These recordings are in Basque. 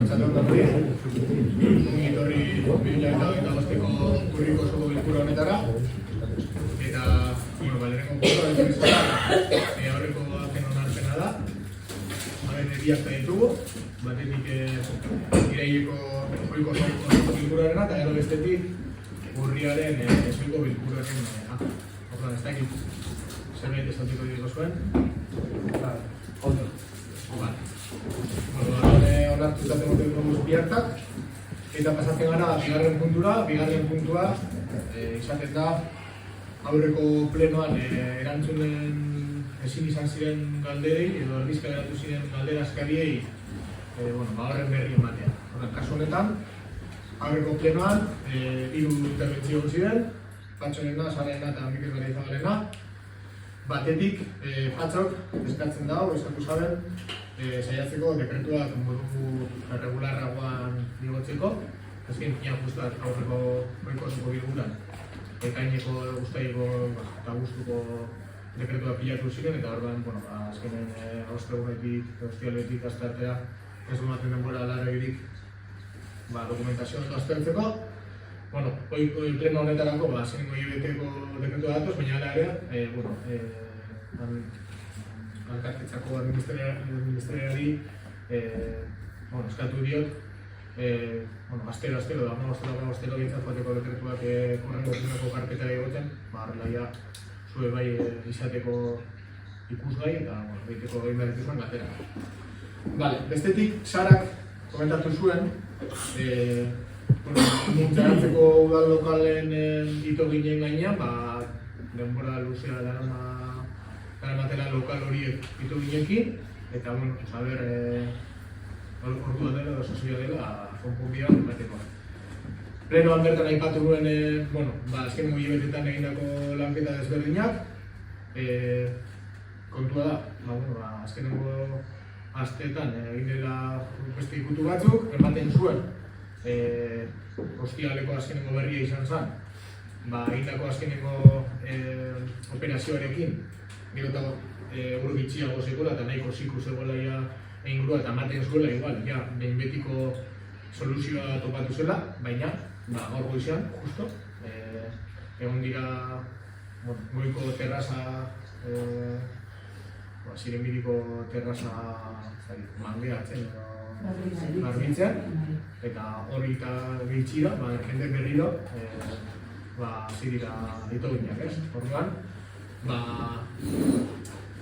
Etorri 2025ko urriko osoko bilkura honetara eta lehenengo puntua aurreko baten onarpena da. Bi akta ditugu, batetik iraileko ohiko osoko bilkurarena eta gero bestetik urriaren ezohiko bilkuraren orduan ez dakit zerbait esateko dituko zuen. Ondo. Onartu izaten dugu bi aktak eta pasatzen gara bigarren puntura. Bigarren puntua izaten da aurreko plenoan erantzunen ezin izan ziren galderei edo erdizka geratu ziren galdera askariei horren berri ematea. Kasu honetan, aurreko plenoan 3 interbentzio ziren, Patxorena, Sarena eta Mikel Garaizabalena. Batetik, Patxok eskatzen dago, eskatu zaben, saiatzeko dekretuak modu regularragoan igotzeko. Azken finean justuak aurreko ohiko osoko bilkuran ekaineko, uztaileko eta abuztuko dekretuak pilatu ziren eta orduan, azkenen ostegunetik, ostialetik asteartea ez du ematen denbora larregirik dokumentazioa aztertzeko. Pleno honetarako azkenengo hilabeteko dekretua datoz, baina hala ere, alkatetzako administrariari eskatu diot astero da, astero gintzat joateko dekretuak horrengo primeko karpetara egoten, horrela zue bai izateko ikusgai eta behiteko egin behar dituzuen gatera. Bestetik, Sarak komentatu zuen, muntzaratzeko udal lokalen ito ginen gainean, denbora luzea daramatela lokal horiek ito ginekin, eta ordua dela, osazioa dela, konponbia emateko. Plenoan bertan aipatu nuen, azkenengo hilabetetan egindako lanketa desberdinak. Kontua da, azkenengo asteetan egin dela beste ikutu batzuk, ematen zuen ostialeko azkenengo berria izan zen, egindako azkenengo operazioarekin, gero eta uru bitxiago zegoela eta nahiko ziku zegoela ingurua eta ematen zuela igual, behin betiko soluzioa topatu zela, baina gaur goizean, justo, egon dira goiko terraza, zirenbidiko terraza mangeatzen edo barbitzean, eta hori eta gehitxira, jende berriro, zirira ditoginak, ez? Orduan,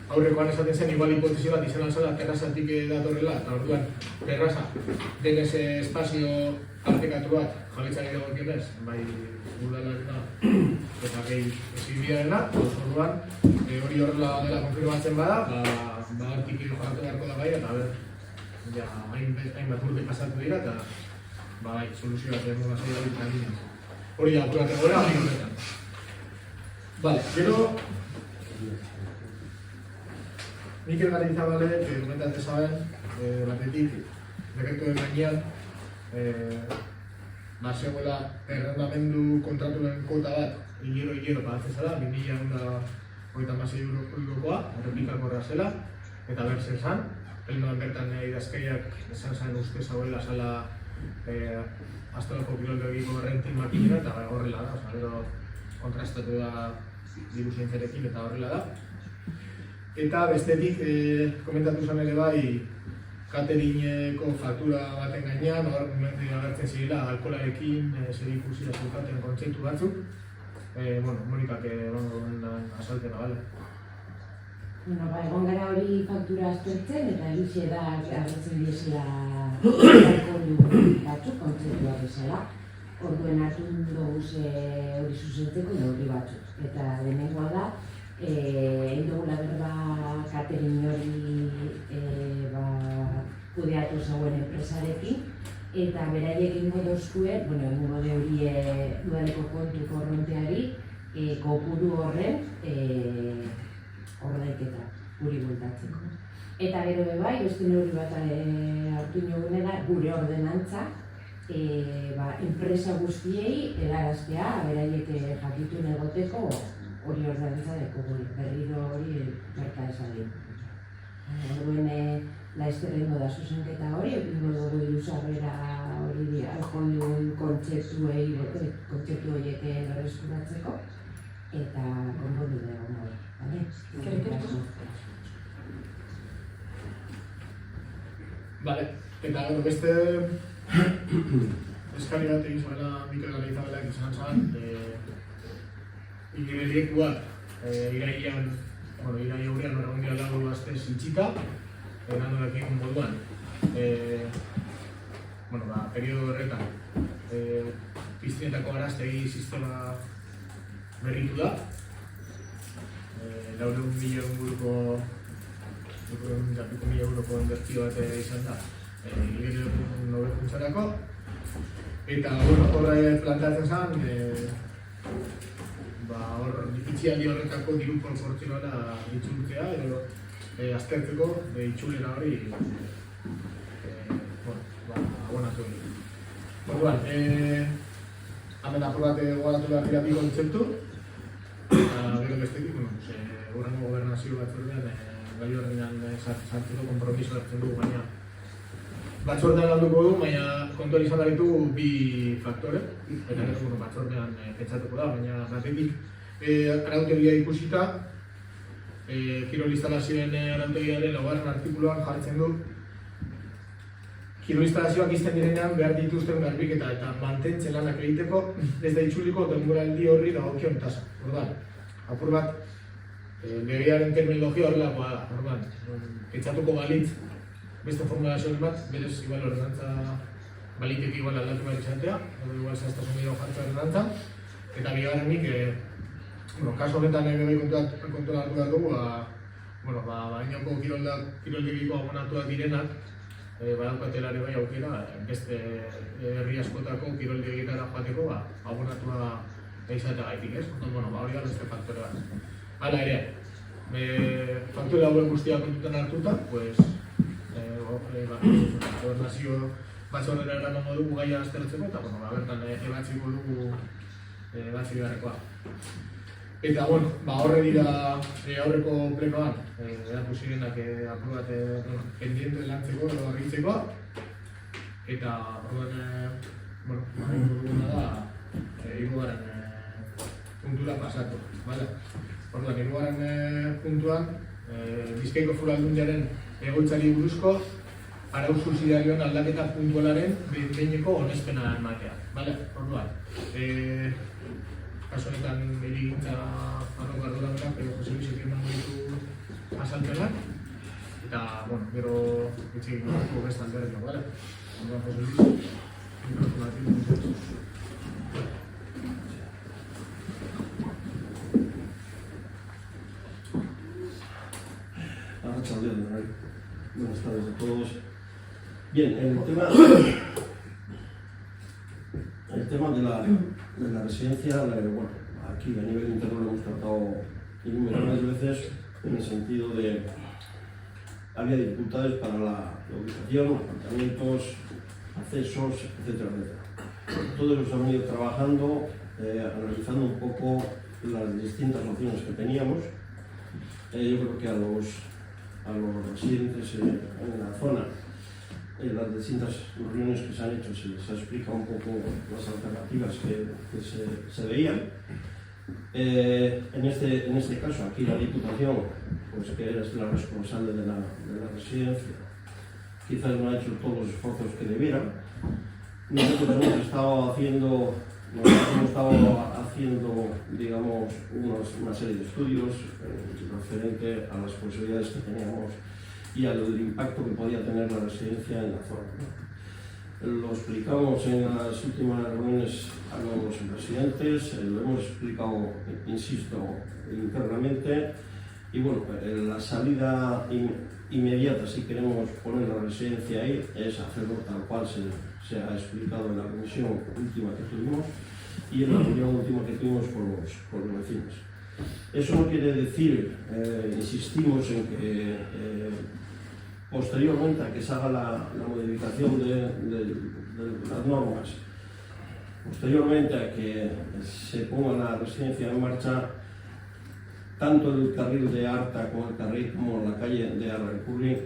aurrekoan esaten zen, igual hipotesi bat izan alzala terrazatik datorrela, eta orduan, terraza, denez espazio artekatu bat, jaletzak edo gokionez, bai udalak eta gehi ezibidea dela, orduan, hori horrela dela konfirmatzen bada, hortik jokatu beharko da gai, eta hainbat urte pasatu dira, eta soluzioa zen moga zaila ditzen ginen. Hori da, apurate gora, hain horretan. Gero, Mikel Garaizabalek, komentatzen zaben, batetik, dekretuen gainean, zegoela errendamendu kontratuen kota bat, hilero pagatzen zela, 2016 eurokoa, erreplikakorra zela, eta berzen zan. Plenoan bertan idazkariak esan zen uste zauela zela Astorako kirolbegiko renting makinera eta horrela da, gero kontrastatu da diru zientzarekin eta horrela da. Eta bestetik komentatu zen ere bai cateringeko faktura baten gainean, agertzen zirela alkoholarekin zer ikusira zeukaten kontzeptu batzuk. Monikak azaltena, bale? Egon gara hori faktura aztertzen eta egize da agertzen diesela alkoholu batzuk, kontzeptua bezala. Orduen hartu dugu hori zuzentzeko neurri batzuk. Eta lehenengoa da, egin dugula berba catering hori kudeatu zauen enpresarekin, eta beraiek egingo dozkue, egingo de hori udaleko kontu korronteari, kopuru horren ordaiketa guri bueltatzeko. Eta gero bai, beste neurri bat hartu inogunera, gure ordenantza, enpresa guztiei helaraztea, beraiek jakitun egoteko hori ordenantza deko berriro hori berka esan. Orduen, la ezkerrengo da zuzenketa hori, egingo dugu diru-sarrera hori alkoholun kontzeptu horiek berreskuratzeko, eta konpondu dugu nahi, bale? Bale, eta gero beste eskari bat egin zuela Mikel Garaizabalaak izan zen, leku bat irailean horregun dira lagu azte zintxita, nanorekin moduan, periodo horretan, piztinetako araztegi sistema berritu da, 400.000 euroko inbertio bat izan da, igerilekun hobekuntzarako, eta horre plantatzen zen, itxialdi horretako diru proportzionala itzultzea, edo aztertzeko itxulera hori abonatu hori. Orduan, hemen apur bat gogaratu behar dira bi kontzeptu, eta gero bestetik, horrengo gobernazio batzordean gai horrean sartzeko konpromiso hartzen dugu, baina batzordean alduko du, baina kontuan izan ditu bi faktore, eta gero batzordean pentsatuko da, baina batetik arautegia ikusita, kirol instalazioen arautegiaren 9. artikuluan jartzen du kirol instalazioak izten direnean behar dituzten garbiketa eta mantentze lanak egiteko ez da itzuliko denboraldi horri dagokion tasa. Orduan, apur bat legearen terminologia horrelakoa da. Orduan, pentsatuko balitz beste formulazioen bat, berez igual ordenantza baliteke igual aldatu behar izatea, edo igual zehaztasun gehiago jartzea ordenantza, eta bigarrenik, kaso honetan kontuan hartu behar dugu, bainoko kiroldegiko abonatuak direnak, badaukatela ere bai aukera, beste herri askotako kiroldegietara joateko abonatua izatea gaitik, ez? Hori da beste faktore bat. Hala ere, faktore hauen guztiak kontutan hartuta, gobernazio batzordera eramango dugu gaia aztertzeko, eta bertan ebatziko dugu ebatzi beharrekoa. Eta, horre dira aurreko plenoan, eratu zirenak apur bat pendiente lantzeko edo argitzeko, eta orduan, duguna da, hirugarren puntura pasatu. Orduan, hirugarren puntuan, Bizkaiko Foru Aldundiaren egoitzari buruzko arau subsidiarioen aldaketa puntualaren behineko onespena ematea. Orduan, kaso honetan hirigintza arroko arduradunak Jose Luis eman ditu azalpenak, eta, gero etxeik dugu beste alderreko, bale? Orduan, Jose Luis, mikrofonatik dugu. Buenas tardes a todos. Bien, el tema de la residencia, aquí a nivel interno lo hemos tratado innumerables veces en el sentido de había dificultades para la ubicación, apartamentos, accesos, etcétera. Todos los hemos ido trabajando, analizando un poco las distintas opciones que teníamos. Yo creo que a los residentes en la zona, en las distintas reuniones que se han hecho, se les ha explicado un poco las alternativas que se veían. En este caso, aquí la Diputación, que es la responsable de la residencia, quizás no ha hecho todos los esfuerzos que debiera. Nosotros hemos estado haciendo, digamos, una serie de estudios referente a las posibilidades que teníamos y al impacto que podía tener la residencia en la zona. Lo explicamos en las últimas reuniones a los residentes, lo hemos explicado, insisto, internamente, y la salida inmediata, si queremos poner la residencia ahí, es hacerlo tal cual se ha explicado en la comisión última que tuvimos y en la reunión última que tuvimos con los vecinos. Eso no quiere decir, insistimos en que posteriormente a que se haga la modificación de las normas, posteriormente a que se ponga la residencia en marcha, tanto el carril de Arta como la calle de Arrancurri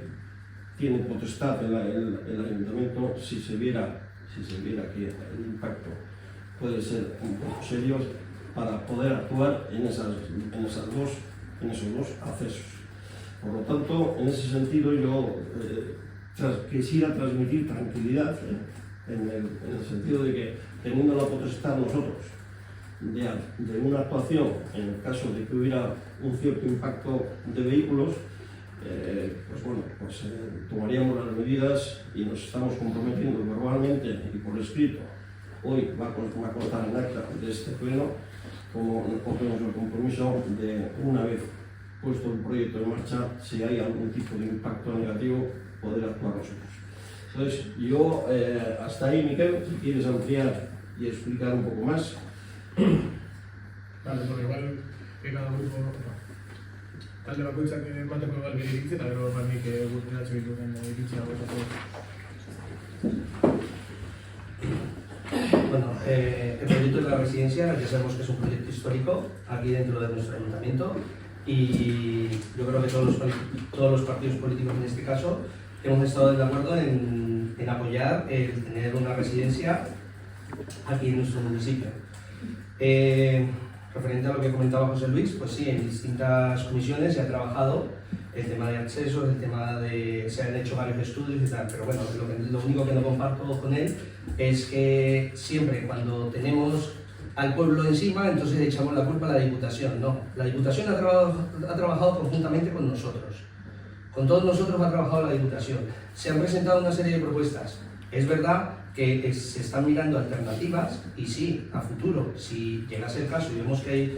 tiene potestad el ayuntamiento si se viera que el impacto puede ser un poco serio para poder actuar en esos dos accesos. Por lo tanto, en ese sentido yo quisiera transmitir tranquilidad en el sentido de que teniendo la potestad nosotros de una actuación en el caso de que hubiera un cierto impacto de vehículos, tomaríamos las medidas y nos estamos comprometiendo verbalmente y por escrito. Hoy va a contar en acta de este pleno como cogemos el compromiso de, una vez puesto el proyecto en marcha, si hay algún tipo de impacto negativo, poder actuar nosotros. Entonces, yo hasta ahí, Miquel, si quieres ampliar y explicar un poco más. Vale, porque igual que cada grupo, talde bakoitzak emateko igual bere iritzia, eta gero nik gurtiratzen dituzen iritzia gozatu. Bueno, el proyecto de la residencia ya sabemos que es un proyecto histórico aquí dentro de nuestro ayuntamiento y yo creo que todos los partidos políticos en este caso hemos estado de acuerdo en apoyar el tener una residencia aquí en nuestro municipio. Referente a lo que comentaba José Luis, pues sí, en distintas comisiones se ha trabajado el tema de acceso, el tema de... se han hecho varios estudios y tal, pero bueno, lo único que no comparto con él es que siempre cuando tenemos al pueblo encima, entonces le echamos la culpa a la Diputación. No, la Diputación ha trabajado conjuntamente con nosotros. Con todos nosotros ha trabajado la Diputación. Se han presentado una serie de propuestas. Es verdad que se están mirando alternativas y sí, a futuro, si llegase el caso y vemos que hay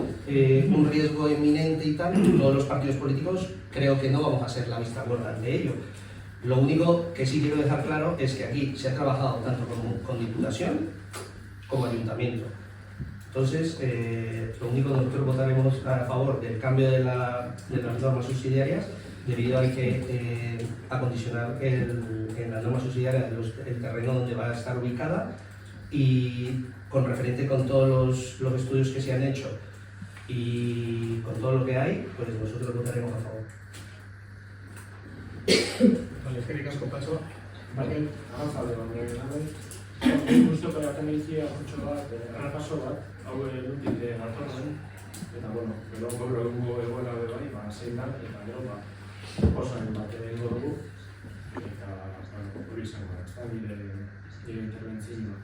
un riesgo inminente y tal, todos los partidos políticos creo que no vamos a hacer la vista gorda de ello. Lo único que sí quiero dejar claro es que aquí se ha trabajado tanto con Diputación como Ayuntamiento. Entonces, lo único que nosotros votaremos a favor del cambio de las normas subsidiarias debido a que acondicionar en las normas subsidiarias el terreno donde va a estar ubicada y con referente con todos los estudios que se han hecho y con todo lo que hay, pues nosotros votaremos a favor. Vale, eskerrik asko Patxo. Mikel, Arratzalde nik uste baten egitea kutxo bat, errepaso bat, hau nuntik datorren, eta gero gaur egungo egoera bai, zein da, eta gero proposamen bat egingo dugu, eta hori izango da, nire interventzioa.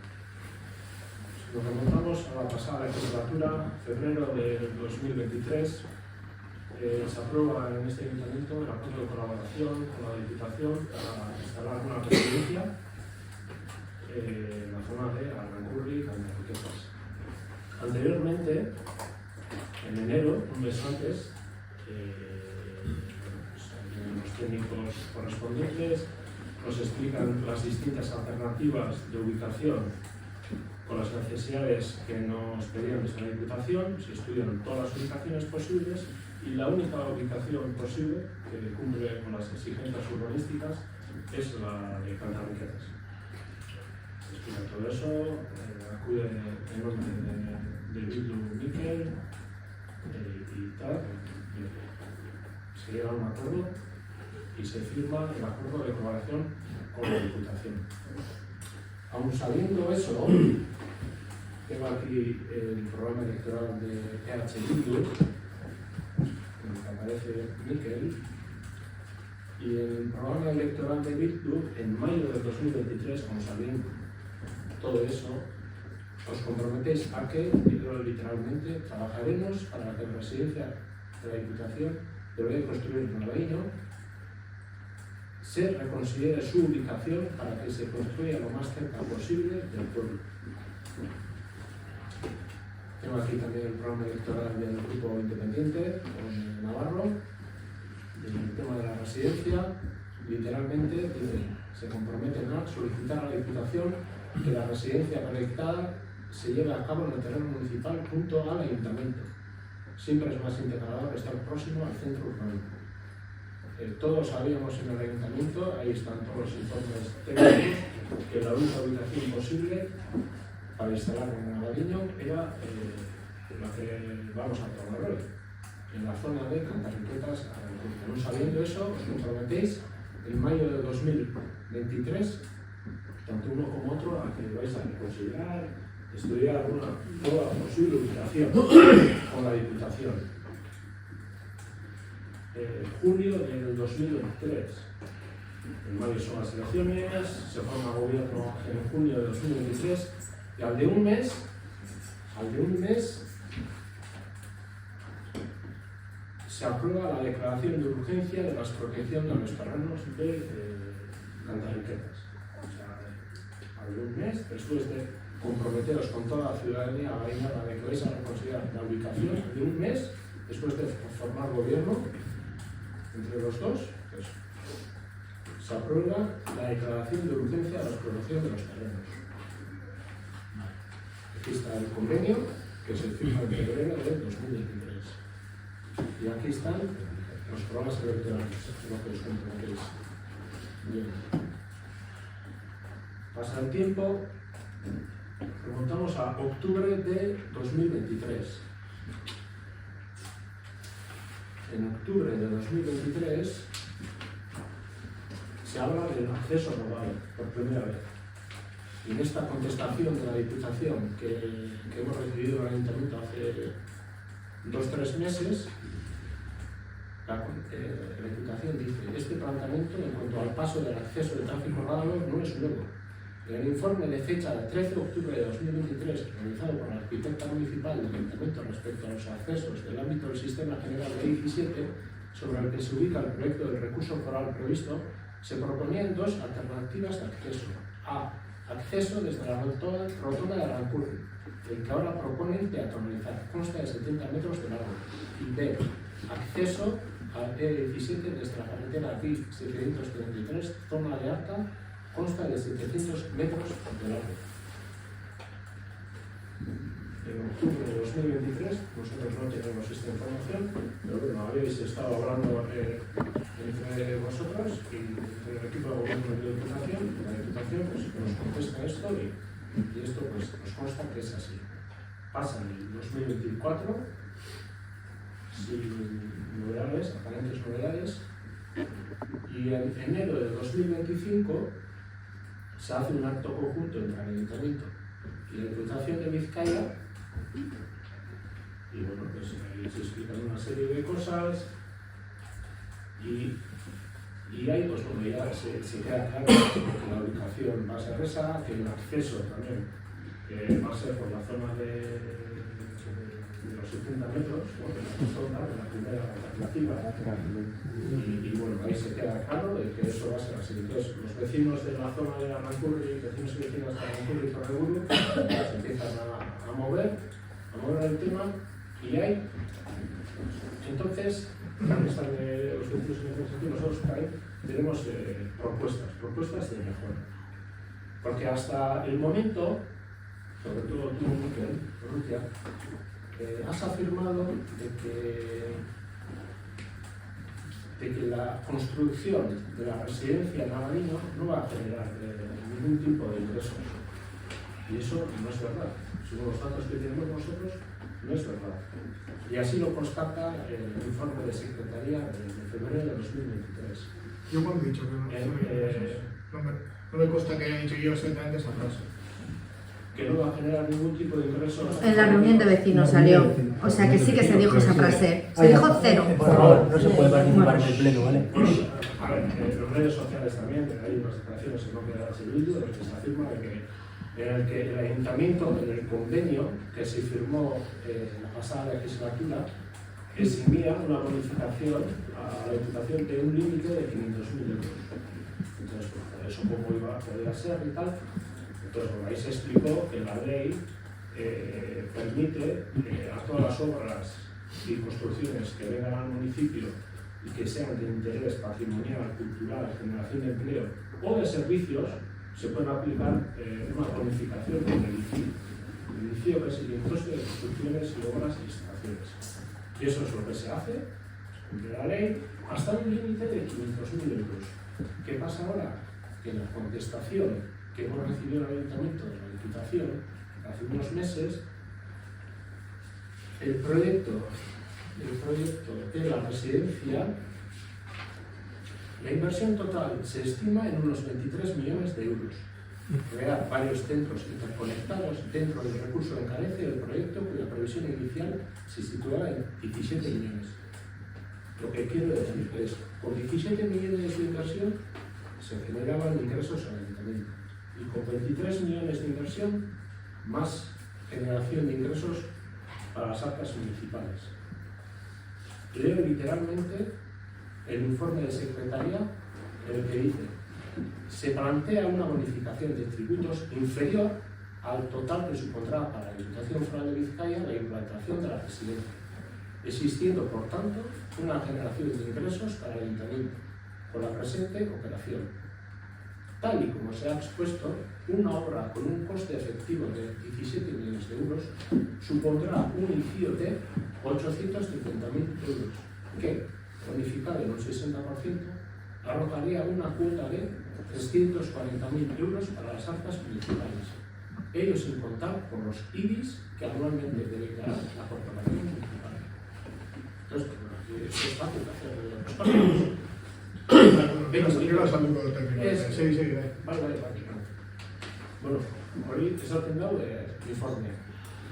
Nos remontamos a la pasada legislatura, febrero del 2023, se aprueba en este ayuntamiento el acuerdo de colaboración con la Diputación para instalar una residencia en la zona de Arrancurri, Cañarriquetas. Anteriormente, en enero, un mes antes, los técnicos correspondientes nos explican las distintas alternativas de ubicación con las necesidades que nos pedían desde la Diputación, se estudian todas las ubicaciones posibles y la única ubicación posible que cumple con las exigencias urbanísticas es la de Cañarriquetas. Se explica todo eso, acude en nombre de Bildu Mikel y tal, se llega a un acuerdo y se firma el acuerdo de colaboración con la Diputación. Aun sabiendo eso, tengo aquí el programa electoral de EH Bildu, en el que aparece Mikel, y el programa electoral de Bildu, en mayo del 2023, como sabiendo todo eso, os comprometéis a que, literalmente, trabajaremos para que la residencia de la Diputación debería construir en Albaíno se reconsidere su ubicación para que se construya lo más cerca posible del pueblo. Tengo aquí también el programa electoral del Grupo Independiente, con Navarro, del tema de la residencia. Literalmente dicen, se comprometen a solicitar a la Diputación que la residencia proyectada se lleve a cabo en el terreno municipal junto al Ayuntamiento. Siempre es más integrador estar próximo al centro urbano. Todos sabíamos en el Ayuntamiento, ahí están todos los informes técnicos, que la única ubicación posible para instalar en Navariño era la que vamos a promover hoy, en la zona de Cantarriquetas. Aún sabiendo eso, os comprometéis en mayo de 2023, tanto uno como otro, a que vais a considerar estudiar una nueva posible ubicación con la Diputación. Julio del 2023. En mayo son las elecciones, se forma gobierno en junio de 2023 y al de un mes se aprueba la declaración de urgencia de la expropiación de los terrenos de Cantarriquetas. O sea, al de un mes, después de comprometeros con toda la ciudadanía a que vais a reconsiderar la ubicación, de un mes, después de formar gobierno entre los dos, pues, se aprueba la declaración de urgencia de la expropiación de los terrenos. Aquí está el convenio que se firma en febrero de 2023. Y aquí están los programas electorales, lo que os comprometéis. Bien. Pasa el tiempo, remontamos a octubre de 2023. En octubre de 2023 se habla del acceso rodado por primera vez. Y en esta contestación de la Diputación que hemos recibido del Ayuntamiento hace 2 o 3 meses, la Diputación dice: este planteamiento en cuanto al paso del acceso de tráfico rodado no es nuevo. En el informe de fecha del 13 de octubre de 2023, realizado por la arquitecta municipal del Ayuntamiento respecto a los accesos del ámbito del Sistema General de 17, sobre el que se ubica el proyecto del recurso foral previsto, se proponían 2 alternativas de acceso. A. Acceso desde la rotonda de Arancurri, el que ahora proponen peatonalizar, consta de 70 metros de largo. Y B. Acceso al E17 desde la carretera B733, zona de Arta, consta de 700 metros de largo. En octubre de 2023, nosotros no tenemos esta información, pero bueno, habéis estado hablando entre vosotros y entre el equipo de gobierno de la Diputación pues, nos contesta esto y esto pues, nos consta que es así. Pasa el 2024 sin novedades, aparentes novedades, y en enero de 2025 se hace un acto conjunto entre el Ayuntamiento y la Diputación de Vizcaya y bueno, pues ahí se explican una serie de cosas y ahí pues bueno, ya se queda claro que la ubicación va a ser esa, que el acceso también va a ser por la zona de los 70 metros, ¿no? De la zona de la primera alternativa y bueno, ahí se queda claro de que eso va a ser así. Entonces los vecinos de la zona de Arancurri, vecinos y vecinas de Arancurri y Torreburu se empiezan a mover el tema y hay entonces están los vecinos y vecinas aquí, nosotros ahí tenemos propuestas de mejora, porque hasta el momento, sobre todo tú, Rutia, has afirmado de que la construcción de la residencia en Abadiño no va a generar ningún tipo de ingresos. Y eso no es verdad. Según los datos que tenemos nosotros, no es verdad. Y así lo constata el informe de Secretaría de febrero de 2023. Yo cuando he dicho que no me consta que haya dicho yo exactamente esa frase. Que no va a generar ningún tipo de ingresos. En la reunión de vecinos salió. O sea que sí que se dijo esa frase. Se dijo 0. Por favor, no se puede participar en el pleno, ¿vale? A ver, en las redes sociales también hay unas declaraciones que no quedan seguidas, en las que se afirma en el que el ayuntamiento, en el convenio que se firmó en la pasada legislatura, eximía una bonificación a la Diputación de un límite de 500.000 euros. Entonces, pues, eso cómo podía ser y tal. Entonces, bueno, ahí se explicó que la ley permite a todas las obras y construcciones que vengan al municipio y que sean de interés patrimonial, cultural, generación de empleo o de servicios, se pueden aplicar una bonificación del ICI. El ICI es el impuesto de construcciones y obras e instalaciones. Y eso es lo que se hace, cumple la ley, hasta un límite de 500.000 euros. ¿Qué pasa ahora? Que en la contestación que hemos recibido el Ayuntamiento de la Diputación hace unos meses, el proyecto de la residencia La inversión total se estima en unos 23 millones de euros. Crear varios centros interconectados dentro del recurso de encarece del proyecto, cuya previsión inicial se situaba en 17 millones. Lo que quiero decir es, con 17 millones de inversión se generaban ingresos al ayuntamiento, y con 23 millones de inversión, más generación de ingresos para las arcas municipales. Leo literalmente el informe de secretaría en el que dice: se plantea una bonificación de tributos inferior al total que supondrá para la Diputación Foral de Vizcaya la implantación de la residencia, existiendo por tanto una generación de ingresos para el ayuntamiento con la presente operación. Tal y como se ha expuesto, una obra con un coste efectivo de 17 millones de euros supondrá un inicio de 850.000 euros, que, bonificado en un 60%, arrojaría una cuota de 340.000 euros para las arcas municipales, ello sin contar con los IBIs que anualmente deberá la corporación municipal. Entonces, es fácil hacer. Venga, saludo terminado. Sí. Vale. Bueno, hori esaten daude informe.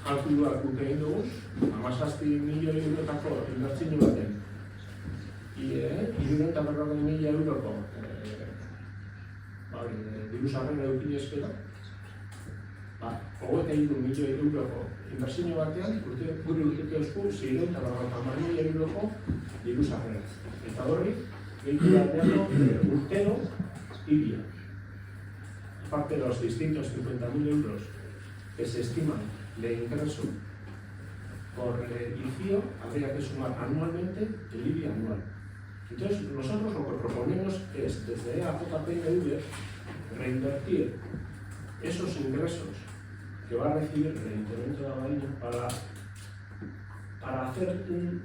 Kalkuluak guk egin dugu, 17 milioi eurotako inbertsio baten. 340.000 euroko diru sarrera eduki ezkero, 23 milioi euroko inbertsio batean, gure urteko esku 640.000 euroko diru sarrera. Eta horri, gehitu bateako urtero ibia. Aparte de los 650.000 euros que se estiman de ingreso por ICIO, habría que sumar anualmente el IBI anual. Entonces, nosotros lo que proponemos es, desde EAJPNV, reinvertir esos ingresos que va a recibir el Ayuntamiento de Abadiño para hacer un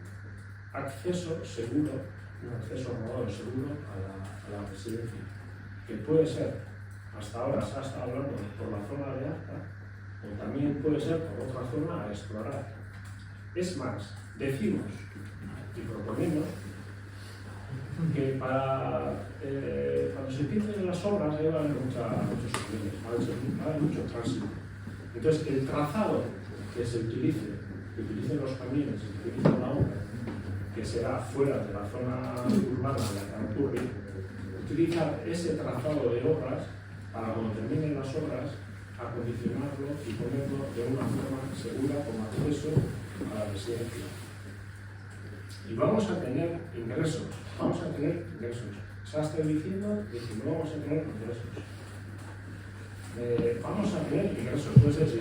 acceso seguro, un acceso rodado seguro a la residencia, que puede ser, hasta ahora se ha estado hablando por la zona de Arca, o también puede ser por otra zona a explorar. Es más, decimos y proponemos que cuando se empiecen las obras va a haber muchos problemas, va a haber mucho tránsito. Entonces, el trazado que se utilice, que utilicen los camiones, que utilicen la obra, que será fuera de la zona urbana en la que ocurre, utilizar ese trazado de obras para cuando terminen las obras, acondicionarlo y ponerlo de una forma segura como acceso a la residencia. Y vamos a tener ingresos. Se ha estado diciendo que no vamos a tener ingresos. Vamos a tener ingresos, puede ser 650.000,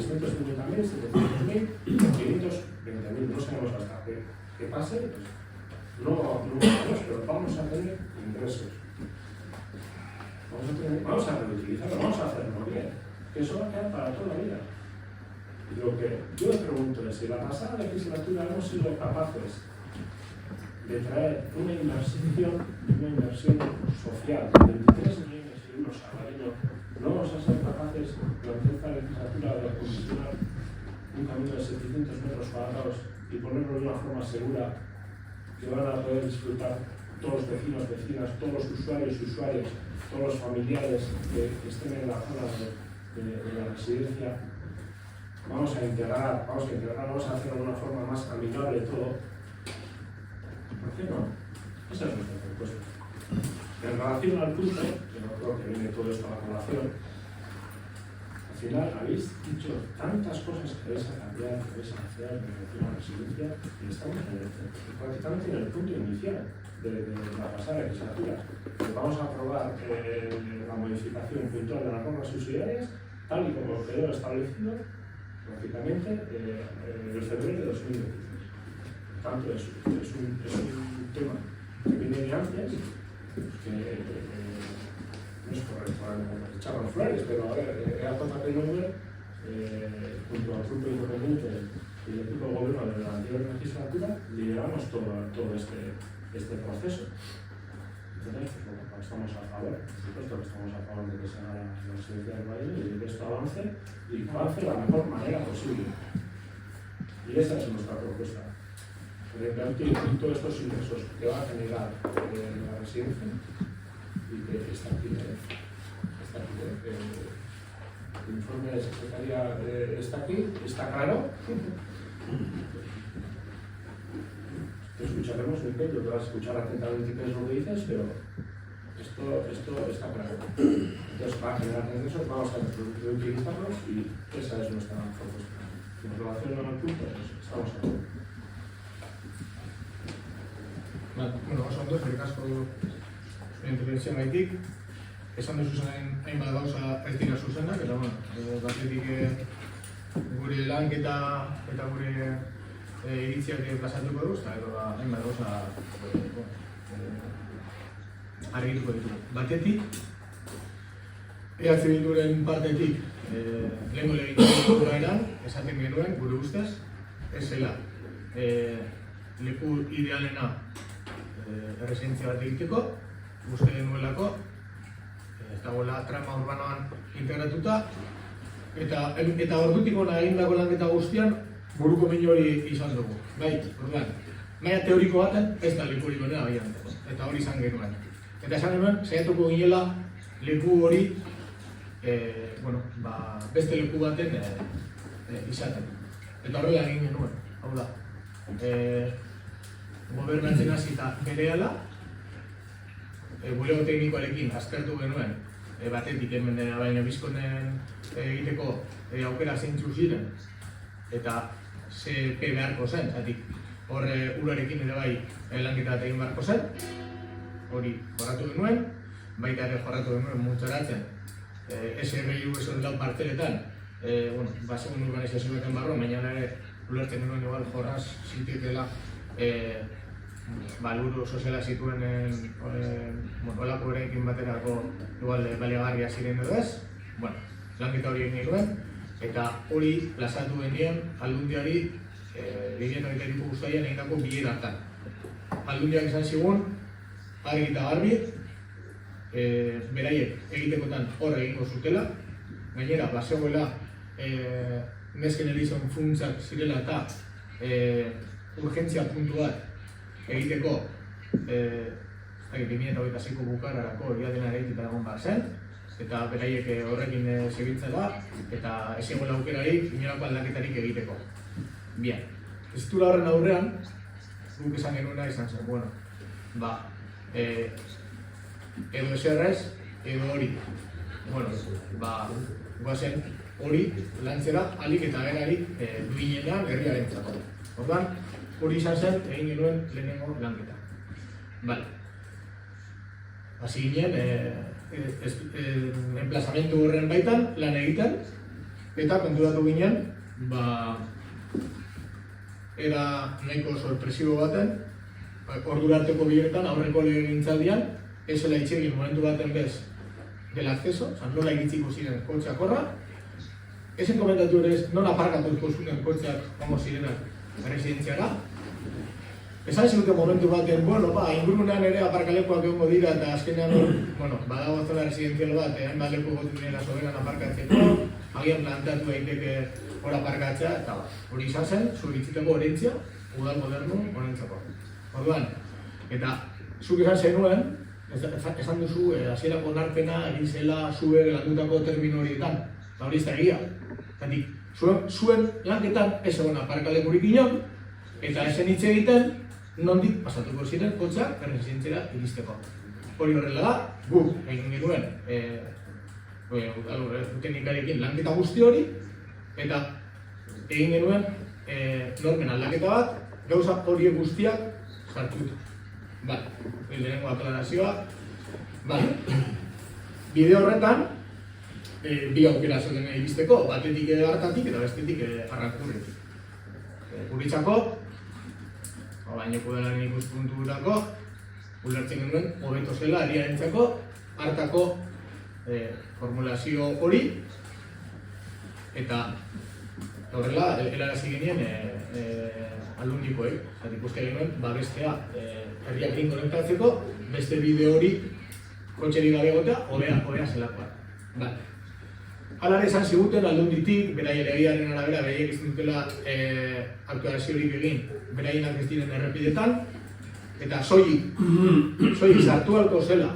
700.000, 520.000, no sabemos hasta que pase, pues no sabemos, pero vamos a tener ingresos. Vamos a reutilizarlo, vamos a hacerlo bien, que eso va a quedar para toda la vida. Y lo que yo me pregunto es si la pasada legislatura hemos sido capaces de traer una inversión social de 23 millones de euros al año, no vamos a ser capaces durante esta legislatura de acondicionar un camino de 700 metros cuadrados y ponerlo de una forma segura que van a poder disfrutar todos los vecinos, vecinas, todos los usuarios, todos los familiares que estén en la zona de la residencia. Vamos a integrar, vamos a hacerlo de una forma más amigable todo. ¿Por qué no? Esa es nuestra propuesta. En relación al punto, que no creo que viene todo esto a la colación, al final habéis dicho tantas cosas que vais a cambiar, que vais a hacer en relación a la residencia, y estamos prácticamente en el punto inicial de la pasada legislatura. Vamos a aprobar la modificación puntual de las normas subsidiarias, tal y como quedó establecido prácticamente en febrero de 2023. Tanto es un tema que viene de antes, que no es correcto echarnos flores, pero a ver, EAJPNV, junto al grupo independiente y el equipo de gobierno de la anterior legislatura, lideramos todo este proceso. Entonces, pues, estamos a favor, por supuesto que estamos a favor de que se haga la residencia del Valle y de que esto avance y que avance de la mejor manera posible. Y esa es nuestra propuesta. Revertir todos estos ingresos que va a generar la residencia y que está aquí, el informe de secretaría está aquí, está claro. Te escucharemos, Miquel, yo te vas a escuchar atentamente qué es lo que dices, pero esto está claro. Entonces, para generar consensos vamos a utilizarlos y esa es nuestra propuesta. En relación al punto, pues, estamos a favor. Bueno, oso ondo, eskerrik asko interbentzioan gaitik. Esan duzu zen hainbat gauza ez dira zuzenak, eta batetik gure lanketa eta gure iritziak plazatuko duz, eta gero hainbat gauza argituko ditugu. Batetik, EH Bilduren partetik lehenko legegintzako eran, esaten genuen, gure ustez, ez zela leku idealena erresidentzia bat egiteko, uste genuelako, ez dagoela trama urbanoan integratuta, eta ordutik hona egindako lanketa guztian, buruko min hori izan dugu. Bai, orduan, maila teoriko baten, ez da leku hori gonera baina, eta hori izan genuen. Eta esan genuen, saiatuko ginela leku hori, beste leku baten izaten. Eta horrela egin genuen, hau da. Gobernatzen hasita berehala, bulego teknikoarekin aztertu genuen, batetik hemen baina bizkonen egiteko aukera zeintzu ziren, eta ze beharko zen, zatik horre urarekin ere bai lanketa egin beharko zen, hori jorratu genuen, baita ere jorratu genuen multzaratzen, SRU esoldau parteletan, basegun urbanizazioetan barro, baina ere ulertzen genuen igual jorraz zintikela luru soziala zituen olako eraikin baterako igual baliagarria ziren edo ez, lanketa hori egin genuen, eta hori plazatu genien aldundiari 2022 guztaian egindako bilera hartan. Aldundiak izan zigun, argi eta garbi, beraiek egitekotan hor egingo zutela, gainera bazegoela Next Generation funtsak zirela eta urgentzia puntu bat egiteko 2026ko bukararako iadena eraikita egon behar zen, eta beraiek horrekin segitzela eta ez egoela aukerarik inolako aldaketarik egiteko. Bien, ezitura horren aurrean, guk esan genuena izan zen, edo eserrez, edo hori. Guazen hori lantzera alik eta gerarik duinean herriaren txako. Orduan, hori izan zen egin genuen lehenengo lanketa. Hasi ginen, enplazamentu horren baitan lan egiten, eta konturatu ginen, era nahiko sorpresibo baten, ordurarteko bileretan, aurreko legegintzaldian, ez zela itxegin momentu baten bez del acceso, nola iritziko ziren kotxeak horra, ezen komentatu ere ez, nola aparkatuko zuten kotxeak hongo zirenak erresidentziara. Esan ziguten momentu baten, ingurunean ere aparkalekuak egongo dira eta azkenean badago zela residenzial bat, hainbat leku gotu dinera soberan aparkatzeko, agian planteatu daiteke hor aparkatzea, eta hori izan zen, zuritziteko orentzia, udal modernu honentzako. Orduan, eta zuk izan zenuen, esan duzu, hasierako onarpena egin zela zuen landutako termino horietan, eta hori ez da egia. Zuen lanketan ez egon aparkalekurik inon, eta esen hitz egiten, nondik pasatuko ziren kotxeak erresidentzera iristeko. Hori horrela da, guk egin genuen teknikarekin lanketa guzti hori, eta egin genuen normen aldaketa bat, gauza horiek guztiak sartuta. Lehenengo aklarazioa. Bide horretan, bi aukera zeuden iristeko, batetik hartatik eta bestetik arrankurretik. Guritzako, baineko delaren ikuspunturako, ulertzen genuen, hobeto zela herriarentzako hartako formulazio hori, eta horrela, helarazi genien aldundikoek, ikuste genuen, bestea herriarekin konektatzeko, beste bide hori kotxerik gabe egotea, hobea zelakoa. Hala ere esan ziguten aldunditik, beraien legearen arabera, beraiek ez dutela aktuaziorik egin, beraienak ez diren errepidetan, eta soilik sartu halko zela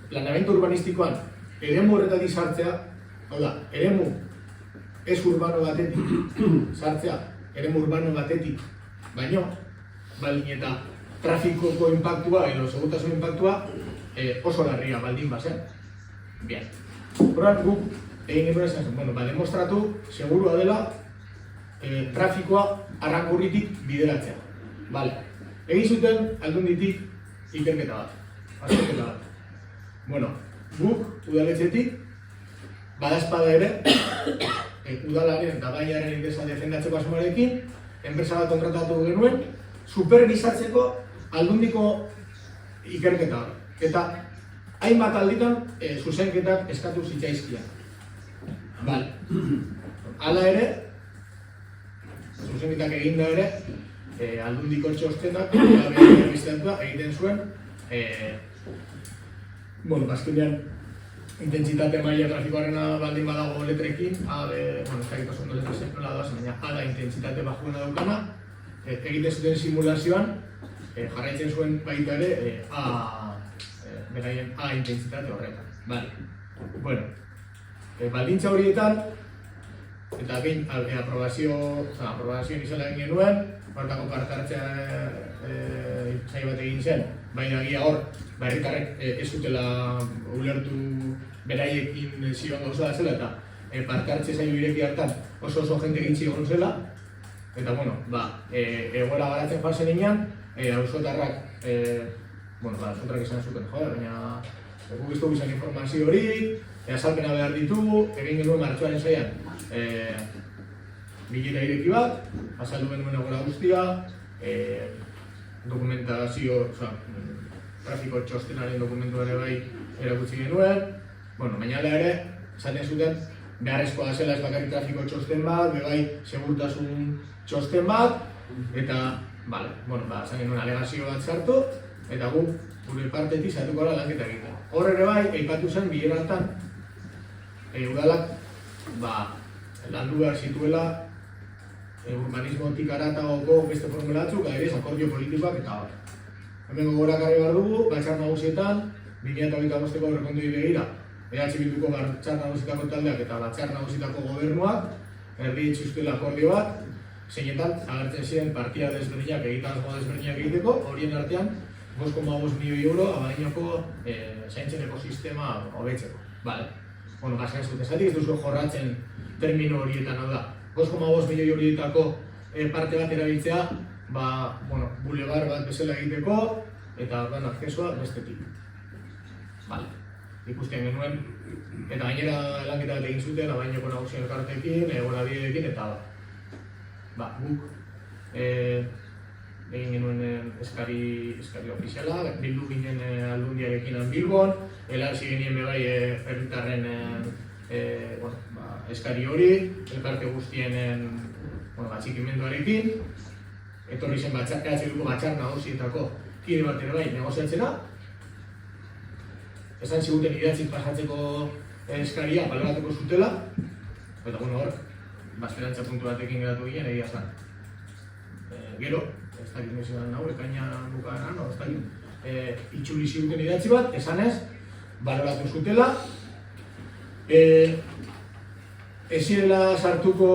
planeamendu urbanistikoan eremu horretatik sartzea, hau da, eremu ez urbano batetik sartzea, eremu urbano batetik, baino, baldin eta trafikoko inpaktua edo segurtasun inpaktua oso larria baldin bazen. Bien. Horan guk egin genuen esan zen, demostratu segurua dela trafikoa Arrankurritik bideratzea. Vale. Egin zuten Aldunditik ikerketa bat, azterketa bat. Guk udaletxetik badazpada ere udalaren eta gaiaren interesa defendatzeko asmoarekin enpresa bat kontratatu genuen superbisatzeko Aldundiko ikerketa hori. Eta hainbat alditan zuzenketak eskatu zitzaizkian. Vale. Hala ere, zuzenketak eginda ere, Aldundiko txostenak egiten zuen azkenean intentsitate maila trafikoarena baldin badago letrekin, ez dakit oso ondo letrezen nola doaz, baina A da intentsitate bajuena daukana, egiten zuten simulazioan jarraitzen zuen baita ere beraien A intentsitate horretan. Baldintza horietan, eta behin aprobazioan izala egin genuen, hortako parte-hartzea saio bat egin zen, baina egia hor, herritarrek ez zutela ulertu beraiekin zioan gauza da zela, eta parte-hartze saio ireki hartan oso jende gintzi egon zela, eta egoera garatzen joan zen inean, auzotarrak izan zuten, baina guk iztu bizan informazio hori, azalpena behar ditugu, egin genuen martxoaren zaian bilera ireki bat, azaldu genuen egoera guztia, dokumentazio, trafiko txostenaren dokumentu ere bai erakutsi genuen, baina ere, esaten zuten, beharrezkoa zela ez bakarrik trafiko txosten bat, bai segurtasun txosten bat, eta, esan genuen alegazio bat sartu, eta gu, gure partetik saiatuko gara lanketa egiten. Hor ere bai, aipatu zen bilera hartan, udalak, landu behar zituela, urbanismotik haratagoko beste formula batzuk, adibidez, akordio politikoak eta hor. Hemen gogorakarri behar dugu, batzar nagusietan, 2025ko aurrekontuei begira, EH Bilduko batzar nagusietako taldeak eta batzar nagusietako gobernuak, erdi itxuztuela akordio bat, zeinetan agertzen ziren partida desberdinak egitasmoa desberdinak egiteko, horien artean 5,5 milioi euro abadinoko zaintzen ekosistema hobetzeko. Gazkan zuten, esatik ez duzu jorratzen termino horietan, hau da, 5,5 milioi horietako parte bat erabiltzea, bulebar bat bezala egiteko, eta akzesua bestetik. Ikusten genuen, eta gainera lanketa bat egin zuten, abainoko nagusien elkartekin, egorabideekin, eta guk egin genuen eskari ofiziala, bildu ginen Aldundiarekin Bilbon, helarazi genien bebai herritarren eskari hori, elkarte guztien atxikimenduarekin, etorri zen batzar nagusietako kide bat ere bai negoziatzena, esan ziguten idatzik pasatzeko eskaria baloratuko zutela, eta hor, esperantza puntu batekin geratu ginen egia zan. Gero, ez dakit nezioan nahu, ekaina bukaeran, ez dakit, itxuli ziguten idatzi bat, esanez, baloratu zutela, ez zirela sartuko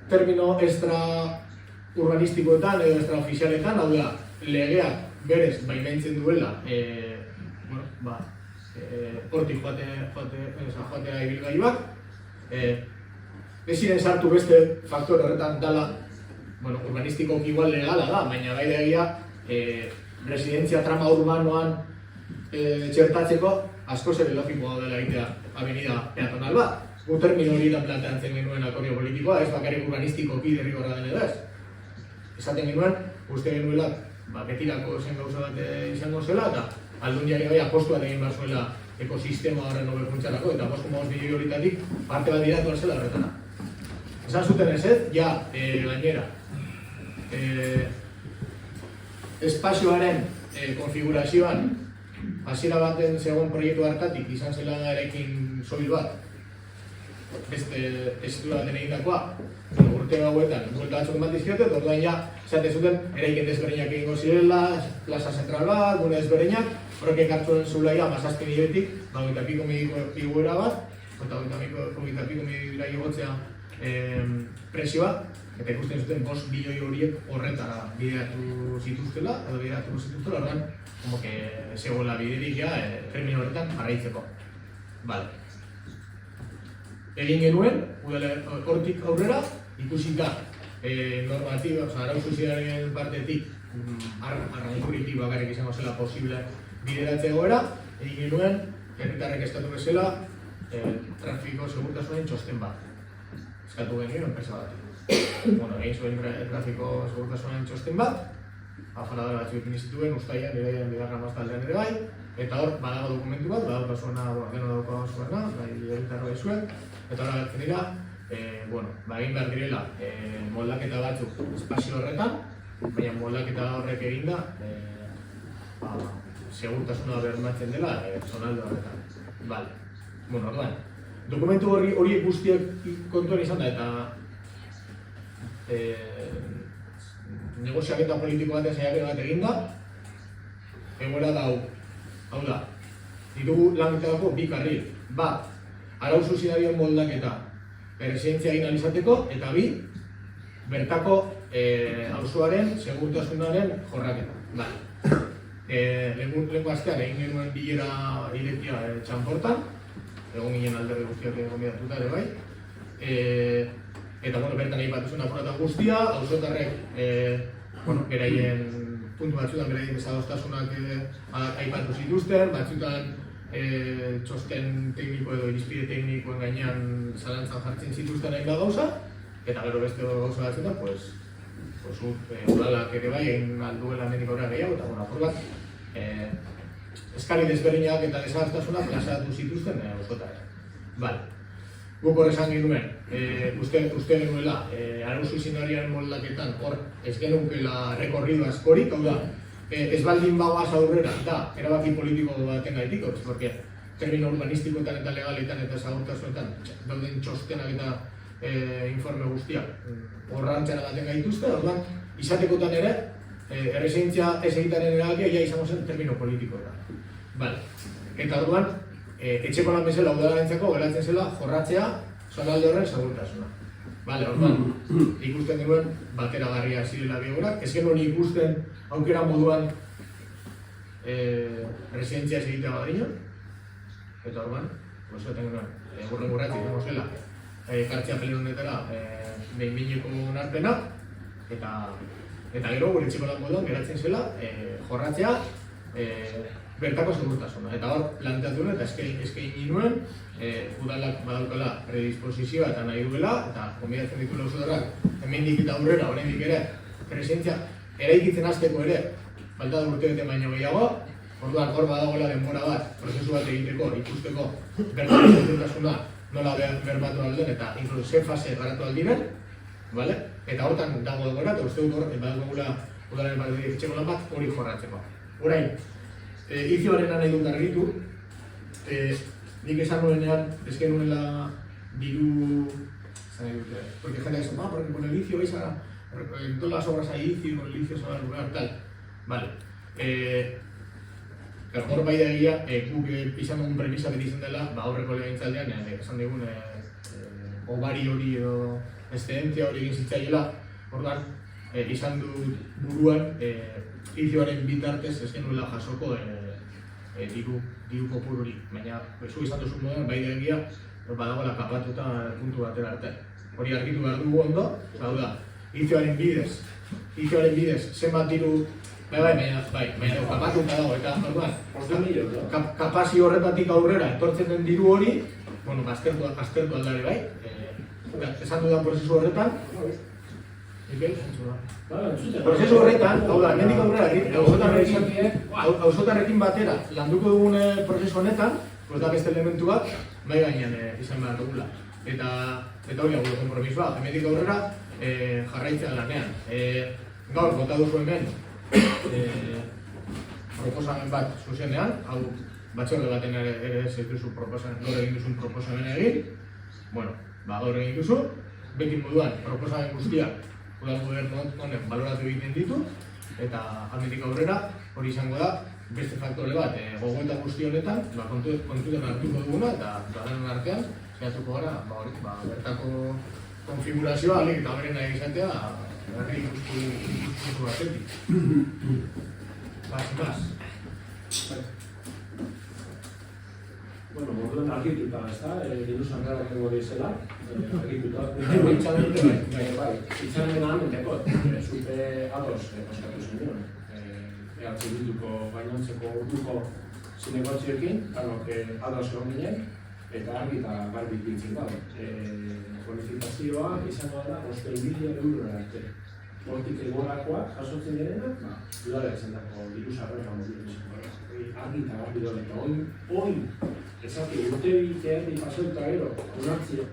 termino extra urbanistikoetan edo extra ofizialetan, hau da, legeak berez baimentzen duela hortik joatea ibilgailuak, ez ziren sartu beste faktor horretan dala, urbanistikoak igual legala da, baina bai egia residentzia trama urbanoan txertatzeko askoz ere logikoa dela egitea avenida peatonal bat. Gu termino horietan planteatzen genuen akordio politikoa, ez bakarrik urbanistikoki derrigorra den edo ez. Esaten genuen, uste genuela betirako zen gauza bat izango zela, eta Aldundiari bai apostua egin behar zuela ekosistema horren hobekuntzarako, eta 5,5 milioi horietatik parte bat diratu zela horretana. Esan zuten ez, gainera, espazioaren konfigurazioan hasiera baten zegoen proiektu hartatik izan zela eraikin soil bat, beste testura baten egindakoa, urte hauetan buelta batzuk eman dizkiote, eta orduan ja, esate zuten, eraikin desberdinak egingo zirela, plaza zentral bat, gune desberdinak, horrek ekartzen zulaia, mazazken hiletik, 20 piko igoera bat, eta 20 piko milira igotzea presioa, eta ikusten zuten 5 bilioi horiek horretara bideratu zituztela, orduan, como que zegoela biderik ja, termino horretan jarraitzeko. Vale. Egin genuen, hortik aurrera, ikusita normatiba, arau sozialaren partetik arraikurik bakarrik izango zela posible bideratze egoera, egin genuen, herritarrek eskatu bezala, trafiko segurtasunaren txosten bat. Eskatu genuen enpresa bat. Egin zuen trafiko segurtasunaren txosten bat, afaladora batzuk ipini zituen, ustaian, iraian, bigarra maztaldean ere bai, eta hor, badago dokumentu bat, badauka zuena, deno dauka zuena, herritarro bai zuen, eta hor agertzen dira, egin behar direla moldaketa batzuk espazio horretan, baina moldaketa horrek eginda segurtasuna bermatzen dela zonalde horretan. Vale. Orduan, dokumentu horiek guztiak kontuan izan da eta negoziaketa politiko baten saiakera bat eginda, egoera da hau da, ditugu lanetarako bi karril, bat, arau sozialaren moldaketa, residentzia egin alizateko, eta bi, bertako auzoaren segurtasunaren jorraketa. Lehenko astean egin genuen bilera irekia txanportan, egon ginen alderdi guztiak egon bidatuta ere bai, eta bertan aipatu zuen apuratan guztia, auzotarrek beraien puntu batzutan beraien desadostasunak aipatu zituzten, batzutan txosten tekniko edo irizpide teknikoen gainean zalantzan jartzen zituzten hain da gauza, eta gero beste gauza batzutan, udalak ere bai egin alduela hemendik aurrera gehiago, eta apur bat, eskari desberdinak eta desadostasunak plazaratu zituzten auzotarrek. Guk hor esan genuen, uste genuela, arau sozialaren moldaketan hor ez genunkela rekorrido askorik, hau da, ez baldin bagoaz aurrera, da, erabaki politiko baten gaitik, porque termino urbanistikoetan eta legaletan eta segurtasunetan dauden txostenak eta informe guztiak horrantzera baten gaituzte, orduan, izatekotan ere, erresidentzia ez egitaren erabakia ja izango zen termino politikoetan. Eta orduan, etxeko lan bezala udalarentzako geratzen zela jorratzea zonalde horren segurtasuna. Orduan, ikusten genuen bateragarria zirela biogorak, ez genuen ikusten aukera moduan residentzia ez egitea badino, eta orduan, zaten genuen, gurren gurratzi izango zela, kartzea pelin honetara behin-behineko nartena, eta gero gure etxeko lan moduan geratzen zela jorratzea bertako segurtasuna. Eta hor, planteatu nuen eta eskaini nuen, udalak badaukala predisposizioa eta nahi duela, eta konbidatzen dituela auzotarrak, hemendik eta aurrera, oraindik ere, presidentzia eraikitzen hasteko ere, falta da urtebete baino gehiago, orduan hor badagoela denbora bat, prozesu bat egiteko, ikusteko, bertako segurtasuna nola bermatu alden eta inkluso ze fase garatu aldiren, eta hortan dago denbora, eta uste dut hor, badagogula udalaren partetik etxeko lan bat hori jorratzeko. Orain, izioaren nahi dut argitu, nik esan nuenean, ez genuela diru, porque gente dice, porque con el licio vais a, en todas las obras hay licio, con el licio se va a lugar, tal. Hor bai da egia, guk izan dugun premisa beti izan dela, aurreko legegintzaldean, esan digun, obari hori edo excedentzia hori egin zitzaiela, orduan, izan dut buruan, izioaren bitartez ez genuela jasoko diru kopururik, baina zu izan duzun moduan, bai da egia, badagoela kapatuta puntu batera arte. Hori argitu behar dugu ondo, hau da, izioaren bidez, zenbat diru, baina kapatuta dago, eta orduan, kapazio horretatik aurrera etortzen den diru hori, aztertu aldare bai, esan dudan prozesu horretan, prozesu horretan, hau da, hemendik aurrera, auzotarrekin batera landuko dugun prozesu honetan, da beste elementu bat, bai gainean izan behar dugula. Eta hori hau konpromisoa, hemendik aurrera jarraitzea lanean. Gaur, bota duzu hemen, proposamen bat zuzenean, hau batzorde baten ere ez duzu proposamen, gaur egin duzun proposamen egin, Bueno, gaur egin duzu, beti moduan proposamen guztiak udal gobernu honek baloratu egiten ditu, eta handitik aurrera hori izango da beste faktore bat gogoeta guzti honetan kontutan hartuko duguna eta danen artean saiatuko gara bertako konfigurazioa alik eta berena izatea herri ikustu batetik. Más. Bueno, moduen argituta, ezta? Diru sarrerak egongo dizela, argituta. Bai. Itxaropenean mentekot, zute ados oskatu zenion. Bilduko gainontzeko urtuko zinegotzioekin, danok ados egon ginen, eta argi eta garbi biltzen dago. Bonifikazioa izango da 5.000 eurora arte. Hortik egorakoak jasotzen direnak, udalek zendako diru sarrerak argi eta garbi dole, eta oin ezaki urte egitean pasauta gero, onartzio,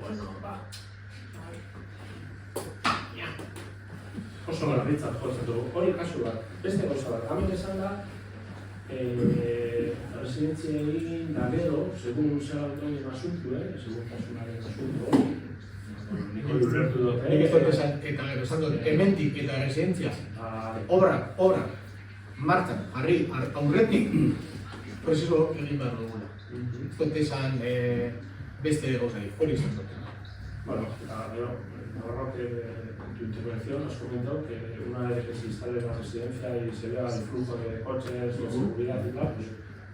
oso garbitzat jotzen dugu, hori kasu bat, beste gauza bat, hamen esan da, residentzia egin da gero, segun zer autoen asuntu, segun kasunaren asuntu hori, nik ez dut esan, eta gero esan dut, hementik eta residentzia, obra, martxan, aurretik, prozesu egin behar dugula. Ez dut esan beste gauzari, hori izan dut. Bueno, ahora que en tu intervención has comentado que una vez que se instale la residencia y se vea el flujo de coches, de seguridad y tal, pues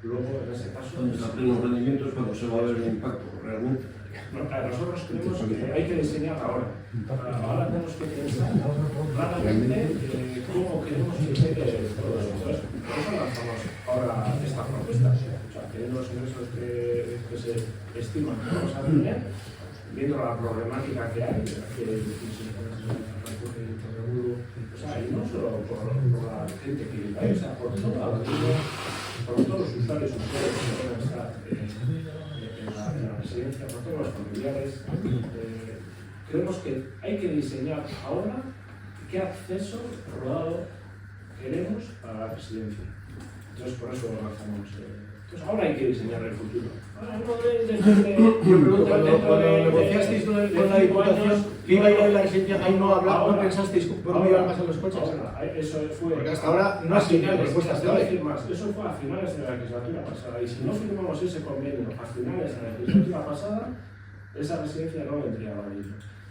luego en ese caso... Donde está pleno rendimiento es cuando se va a ver el impacto realmente. Nosotros creemos que hay que diseñar ahora. Ahora tenemos que pensar claramente cómo queremos que quede todo eso. Entonces, por eso lanzamos ahora esta propuesta. O sea, que los ingresos que se estiman que vamos a tener, viendo la problemática que hay, y no solo por la gente que vive ahí, o sea, por toda la vida, por todos los usuarios que pueden estar en la residencia, por todos los familiares. Creemos que hay que diseñar ahora qué acceso rodado queremos para la residencia. Entonces, por eso lo lanzamos. Entonces, ahora hay que diseñar el futuro. Ahora no Cuando negociasteis con la Diputación que iba a ir a la residencia, ahí no pensasteis por qué iban a pasar los coches. Eso fue. Porque hasta ahora no ha sido propuestas de hoy. Eso fue a finales de la legislatura pasada. Y si no firmamos ese convenio a finales de la legislatura pasada, esa residencia no vendría a valer.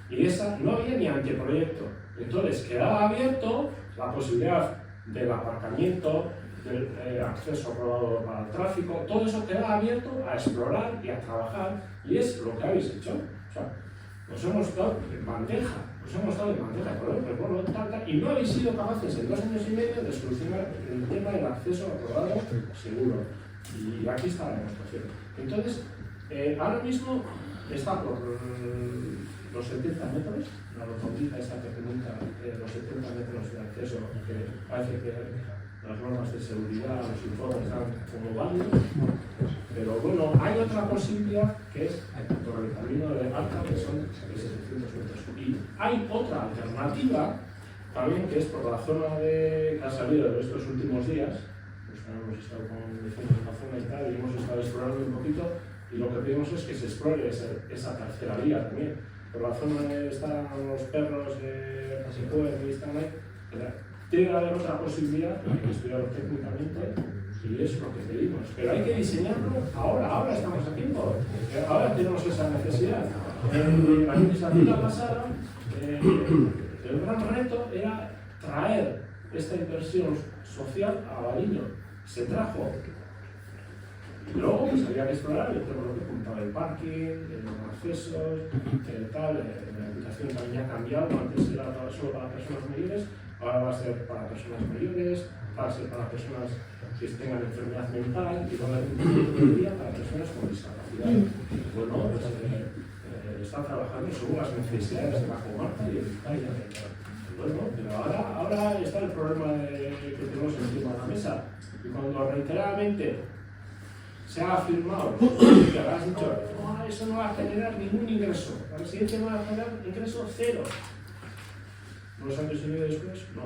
Y esa no había ni anteproyecto. Entonces quedaba abierto la posibilidad del aparcamiento, del acceso rodado para el tráfico, todo eso queda abierto a explorar y a trabajar, y es lo que habéis hecho. O sea, nos hemos dado en bandeja, y no habéis sido capaces en 2 años y medio de solucionar el tema del acceso rodado seguro. Y aquí está la demostración. Entonces, ahora mismo está por los 70 metros, la rotondita esta que pregunta, los 70 metros de acceso, que parece que las normas de seguridad, los informes dan como válidos, pero bueno, hay otra posibilidad que es por el camino de Alta, que son 700 metros. Y hay otra alternativa también, que es por la zona que ha salido de estos últimos días, pues hemos estado con vecinos de la zona y tal, y hemos estado explorando un poquito, y lo que pedimos es que se explore esa tercera vía también. Por la zona donde están los perros de Pasicuer y están ahí, tiene que haber otra posibilidad, hay que estudiarlo técnicamente, y es lo que pedimos. Pero hay que diseñarlo ahora estamos a tiempo, ahora tenemos esa necesidad. En la legislatura pasada, el gran reto era traer esta inversión social a Abadiño. Se trajo. Y luego pues había que explorar el tema que apuntaba el parking, los accesos, tal. La educación también ha cambiado, antes era solo para personas mayores, ahora va a ser para personas mayores, va a ser para personas que tengan enfermedad mental y va a haber un día para personas con discapacidad. Bueno, pues, están trabajando según las necesidades de la comarca y el Vizcaya. Bueno, pero ahora está el problema que tenemos encima de la mesa. Y cuando reiteradamente se ha afirmado que has dicho, no, eso no va a generar ningún ingreso, la residencia no va a generar ingreso cero. ¿Unos años y medio después? No.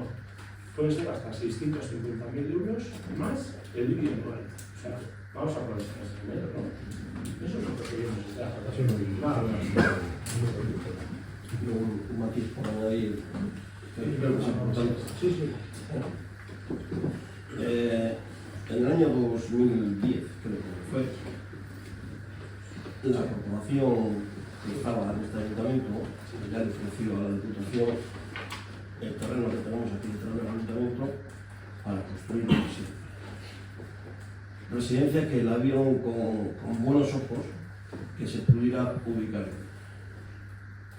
Pueden ser hasta 650.000 euros más el IBI anual. O sea, vamos a aprovechar ese dinero, ¿no? Eso es lo que queremos. Nada más. Luego un matiz por añadir, que creo que es importante. Sí, sí. En el año 2010, creo que fue, la corporación que estaba en este ayuntamiento ya le ofreció a la Diputación el terreno que tenemos aquí dentro del ayuntamiento para construir una residencia. Residencia que la vieron con buenos ojos que se pudiera ubicar.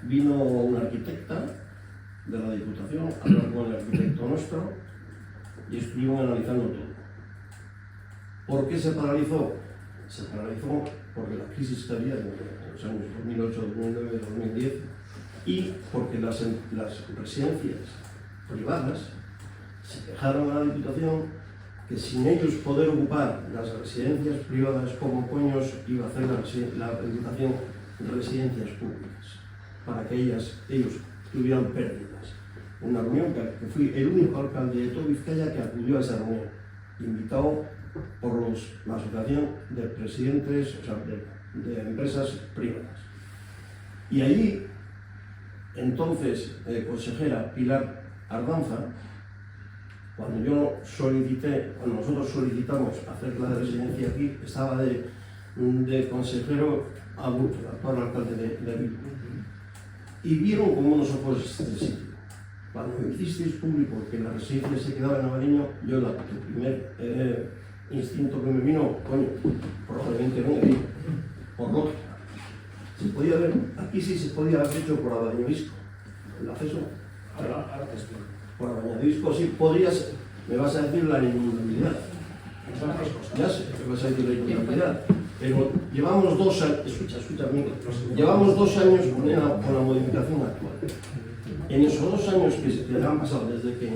Vino una arquitecta de la Diputación, habló con el arquitecto nuestro y estuvimos analizando todo. ¿Por qué se paralizó? Se paralizó porque la crisis que había en los años 2008, 2009, 2010 y porque las residencias privadas se quejaron a la Diputación que sin ellos poder ocupar las residencias privadas, como coños iba a hacer la Diputación residencias públicas para que ellos tuvieran pérdidas. Una reunión que fui el único alcalde de todo Vizcaya que acudió a esa reunión, invitado por la Asociación de Presidentes, o sea, de Empresas Privadas. Y allí, entonces, consejera Pilar Ardanza, cuando nosotros solicitamos hacer la residencia aquí, estaba de consejero actual alcalde de Bilbao. Y vieron con unos ojos este sitio. Cuando hicisteis público que la residencia se quedaba en Navariño, yo el primer instinto que me vino, coño, probablemente venga ahí, por lógica. Se podía ver, aquí sí se podía haber hecho por Abañadisco, el acceso. Ahora te explico. Por Abañadisco sí podrías, me vas a decir la inundabilidad. Ya sé que vas a decir la inundabilidad, pero llevamos 2 años, escucha amigo, llevamos 2 años con la modificación actual. En esos 2 años que han pasado desde que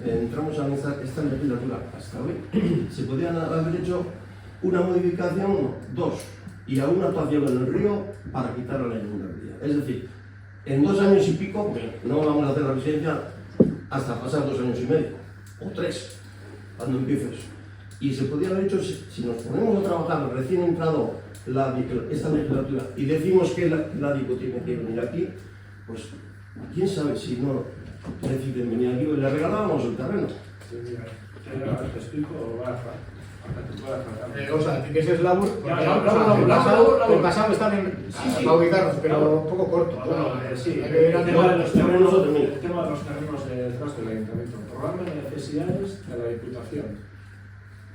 entramos a esta legislatura hasta hoy, se podían haber hecho una modificación, 2, y a una actuación en el río para quitar la inundabilidad. Es decir, en 2 años y pico, no vamos a hacer la residencia hasta pasar 2 años y medio, o 3, cuando empiece eso. Y se podía haber hecho, si nos ponemos a trabajar recién entrado esta legislatura y decimos que la DICO tiene que venir aquí, pues quién sabe si no deciden venir aquí y le regalábamos el terreno. Sí, mira, te explico, O sea, que ese es labor, porque Ya, el pasado están para ubicarnos, pero un poco corto. Bueno, sí, Hay que ver el tema de los terrenos detrás del ayuntamiento. Programa de necesidades de la Diputación.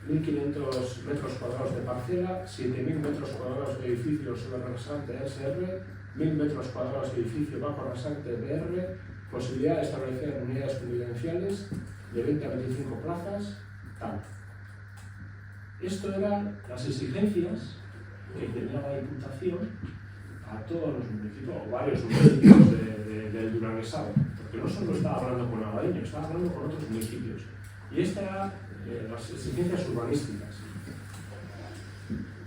1.500 metros cuadrados de parcela, 7.000 metros cuadrados de edificio sobre rasante SR, 1.000 metros cuadrados de edificio bajo rasante BR, posibilidad de establecer unidades convivenciales de 20 a 25 plazas, tal. Esto eran las exigencias que tenía la Diputación a todos los municipios, o varios municipios del Duranesado, porque no solo estaba hablando con Navariño, estaba hablando con otros municipios. Y esta era las exigencias urbanísticas.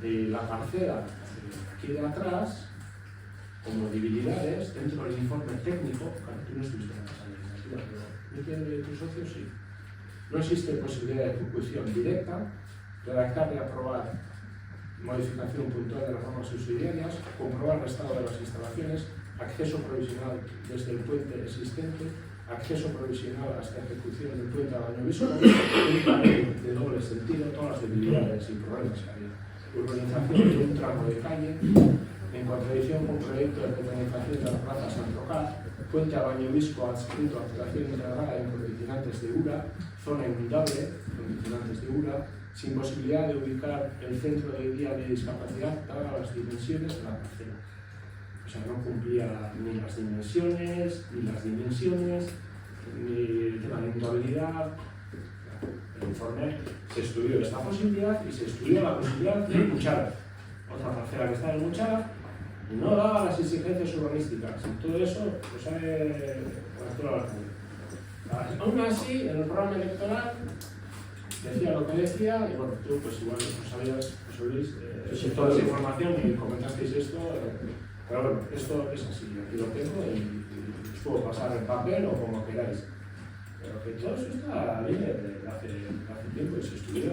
De la parcela aquí de atrás, como debilidades, dentro del informe técnico, claro, tú no estuviste en esa legislatura, pero de tus socios sí. No existe posibilidad de ejecución directa, redactar y aprobar modificación puntual de las normas subsidiarias, comprobar el estado de las instalaciones, acceso provisional desde el puente existente, acceso provisional hasta ejecución del puente a Bañovisco, un carril de doble sentido, todas las debilidades y problemas que había. Urbanización de un tramo de calle, en contradicción con proyecto de petrolización de la plaza San Trocar, puente a Bañovisco adscrito a operación integrada en condicionantes de URA, zona inundable, condicionantes de URA, sin posibilidad de ubicar el centro de día de discapacidad dadas las dimensiones de la parcela. O sea, no cumplía ni las dimensiones, ni el tema de inundabilidad. El informe se estudió esta posibilidad y se estudió la posibilidad de Muchara. Otra parcela que está en Muchara no daba las exigencias urbanísticas. Y todo eso lo sabe Arturo Alcalde. Aún así, en el programa electoral decía lo que decía, y bueno, tú pues igual no sabías, José Luis, toda esa información y comentasteis esto, pero bueno, esto es así, aquí lo tengo y os puedo pasar en papel o como queráis. Pero que todo eso está bien desde hace tiempo y se estudió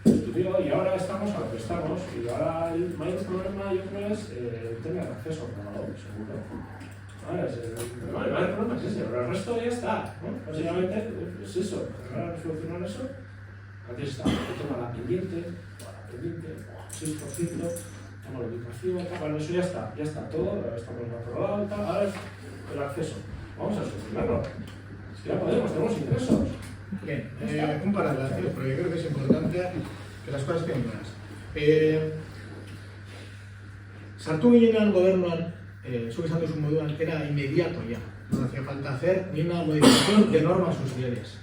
estudió y ahora estamos a lo que estamos. Y ahora el mayor problema, yo creo, es el tener acceso al ordenador, seguro. El mayor problema es ese, pero el resto ya está, ¿no? Básicamente es eso, para solucionar eso. Antes estaba el tema de la pendiente, 6%, tema de la ubicación, bueno, eso ya está todo, estamos aprobado, ahora es el acceso. Vamos a solucionarlo. Si ya podemos, tenemos ingresos. Bien, un par de relaciones, porque creo que es importante que las cosas queden claras. Sartu ginean gobernuan, zuk esan duzu moduan, era inmediato ya. No hacía falta hacer ni una modificación de normas subsidiarias.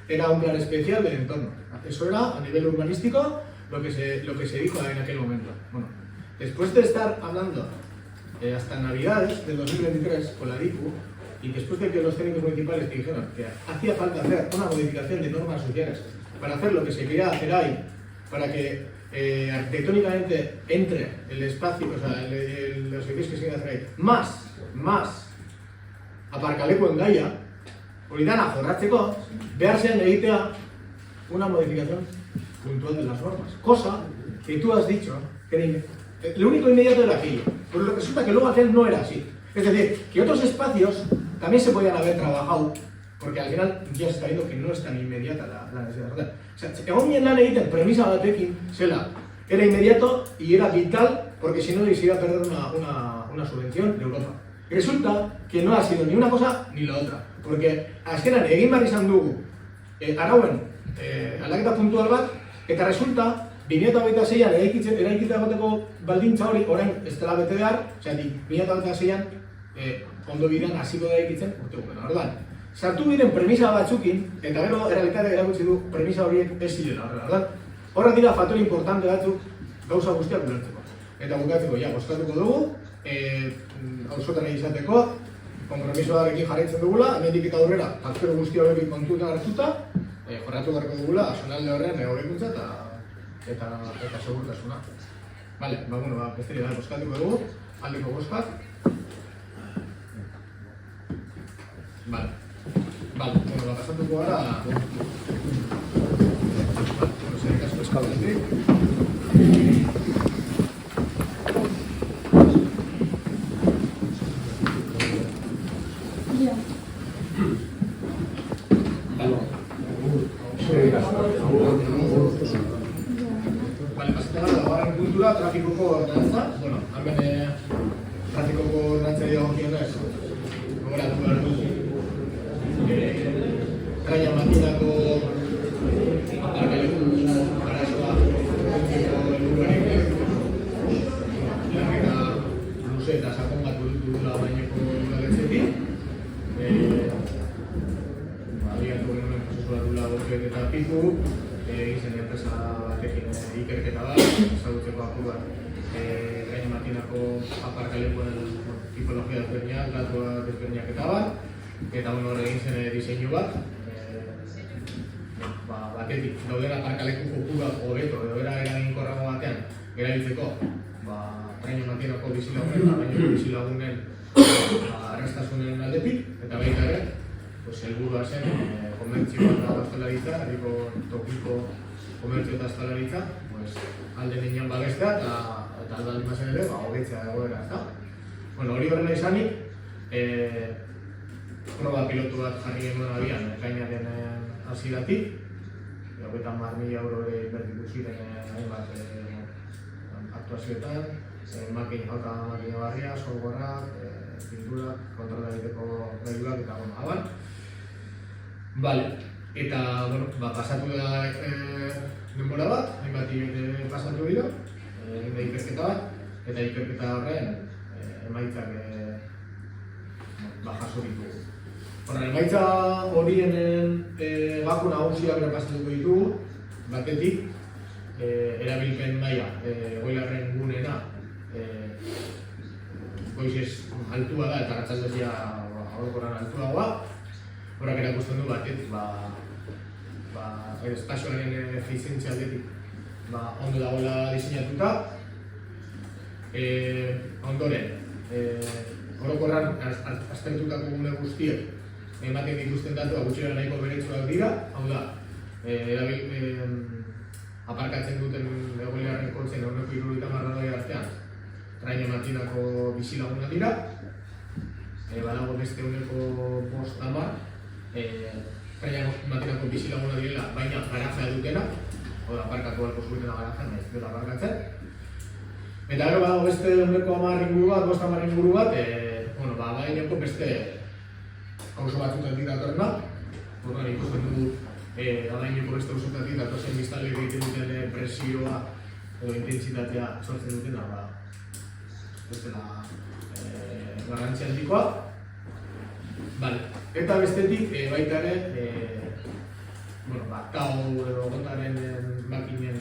Era un plan especial del entorno. Eso era, a nivel urbanístico, lo que se dijo en aquel momento. Bueno, después de estar hablando hasta Navidades del 2023 con la DICU, y después de que los técnicos municipales te dijeron que hacía falta hacer una modificación de normas sociales para hacer lo que se quería hacer ahí, para que arquitectónicamente entre el espacio, o sea, los edificios que se quieren hacer ahí, más aparcaleku en Gaia, hori dana jorratzeko, behar zen egitea una modificación puntual de las normas. Cosa que tú has dicho, que lo único inmediato era aquello, pero resulta que luego aquel no era así. Es decir, que otros espacios también se podían haber trabajado, porque al final ya se está viendo que no es tan inmediata la necesidad. O sea, egon bien lan egiten premisa batekin zela, era inmediato y era vital, porque si no se iba a perder una subvención de Europa. Y resulta que no ha sido ni una cosa ni la otra, porque azkenan egin behar izan dugu arauen aldaketa puntual bat, eta resulta 2026an eraikita egoteko baldintza hori orain ez dela bete behar, osea, 2026an ondo bidean hasiko da eraikitzen urteguken. Orduan, sartu diren premisa batzukin, eta gero errealitatea erakutsi du premisa horiek ez zirela horrela. Orduan, horra dira faktore importante batzuk gauza guztiak ulertzeko. Eta bukatzeko, ja, bozkatuko dugu, auzotan izateko, konpromisoarekin jarraitzen dugula, hemendik eta aurrera, faktore guzti hauekin kontutan hartuta, jorratu beharko dugula, zonalde horrean hobekuntza eta segurtasuna. Vale, besterik da, bozkatuko dugu, aldeko bozkak. Vale, pasatuko gara... Zerrik asko eskabaletik. Vale, pasatzen gara, laugarren puntura, trafikoko ordenantza. Bueno, hemen trafikoko ordenantzari dagokionez, gogoratu behar dugu. Gaia makinako aparkaleku arazoa helburuarekin. Lanketa luze eta sakon bat burutu dula baineko udaletxetik. Abiatu genuen prozesua dula borket eta piku, egin zen enpresa batekin ikerketa bat, ezagutzeko apu bat. Gaia makinako aparkalekuen tipologia desberdinak, datuak desberdinak eta bat. Eta hori egin zen diseinu bat, batetik dauden aparkaleku kopura hobeto edo era eraginkorrago batean erabiltzeko traino makinako bizilagunen eta bainoko bizilagunen arrastasunen aldetik, eta baita ere, helburua zen komertzio eta ostalaritza, herriko tokiko komertzio eta ostalaritza, alde nenean babestea eta aldaldi mazen ere, hobetzea egoera, ezta? Hori horrela izanik, proba pilotu bat jarri genuen abian, ekainaren hasieratik, 50.000 euro ere inbertitu ziren hainbat aktuazioetan, makina barria, softwareak, pinturak, kontrola egiteko gailuak eta abar. Vale, eta pasatu da denbora bat, hainbat hilabete pasatu dira, egin da ikerketa bat, eta ikerketa horren emaitzak jaso ditugu. Emaitza horien gaku nagusiak errepasatuko ditugu, batetik erabilpen maila, goilarren gunena goizez altua da eta arratsaldezia orokorran altuagoa. Horrak erakusten du batetik, espazioaren efizientzia aldetik ondo dagoela diseinatuta. Ondoren, orokorran aztertutako gune guztiek ematen dituzten datuak gutxira nahiko beretsuak dira, hau da, aparkatzen duten egoiliarren kotzen 70% artean Traine Matinako bizilagunak dira, badago beste 5%, Traine Matinako bizilagunak direla, baina garajea dutena, hau da, aparkatu alko zuetena garajean, ez dela aparkatzen. Eta gero badago beste 10% inguru bat, baineko beste kauso batzuetatik datorrena, orduan ikusten dugu baineko beste kausoetatik datozen biztanle egiten duten presioa edo intentsitatea sortzen dutena, bestela garrantzi handikoa. Eta bestetik baita ere, tau edo gotaren makinen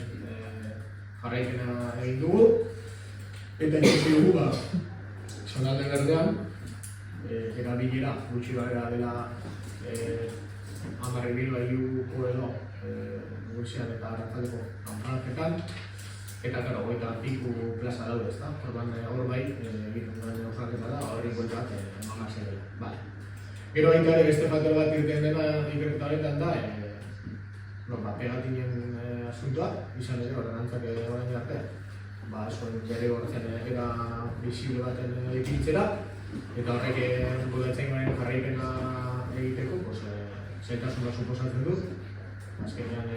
jarraipena egin dugu, eta ikusi dugu zonalde berdean, erabilera gutxi bagera dela 10.000 bailuko edo goizean eta arratzaldeko kanpanaketan, eta karo, goita piku plaza daude, ezta? Orduan hor bai, egiten duen osaketa da, hori goita emamarzen dela. Gero baita ere beste faktor bat irten dena ikerketa honetan da, pegatinen asuntoa, izan ere horrenantzak orain arte, zuen bere gortzen era bisible baten ipintzera, eta horrek budatzainaren jarraipena egiteko, zailtasuna suposatzen du. Azkenean,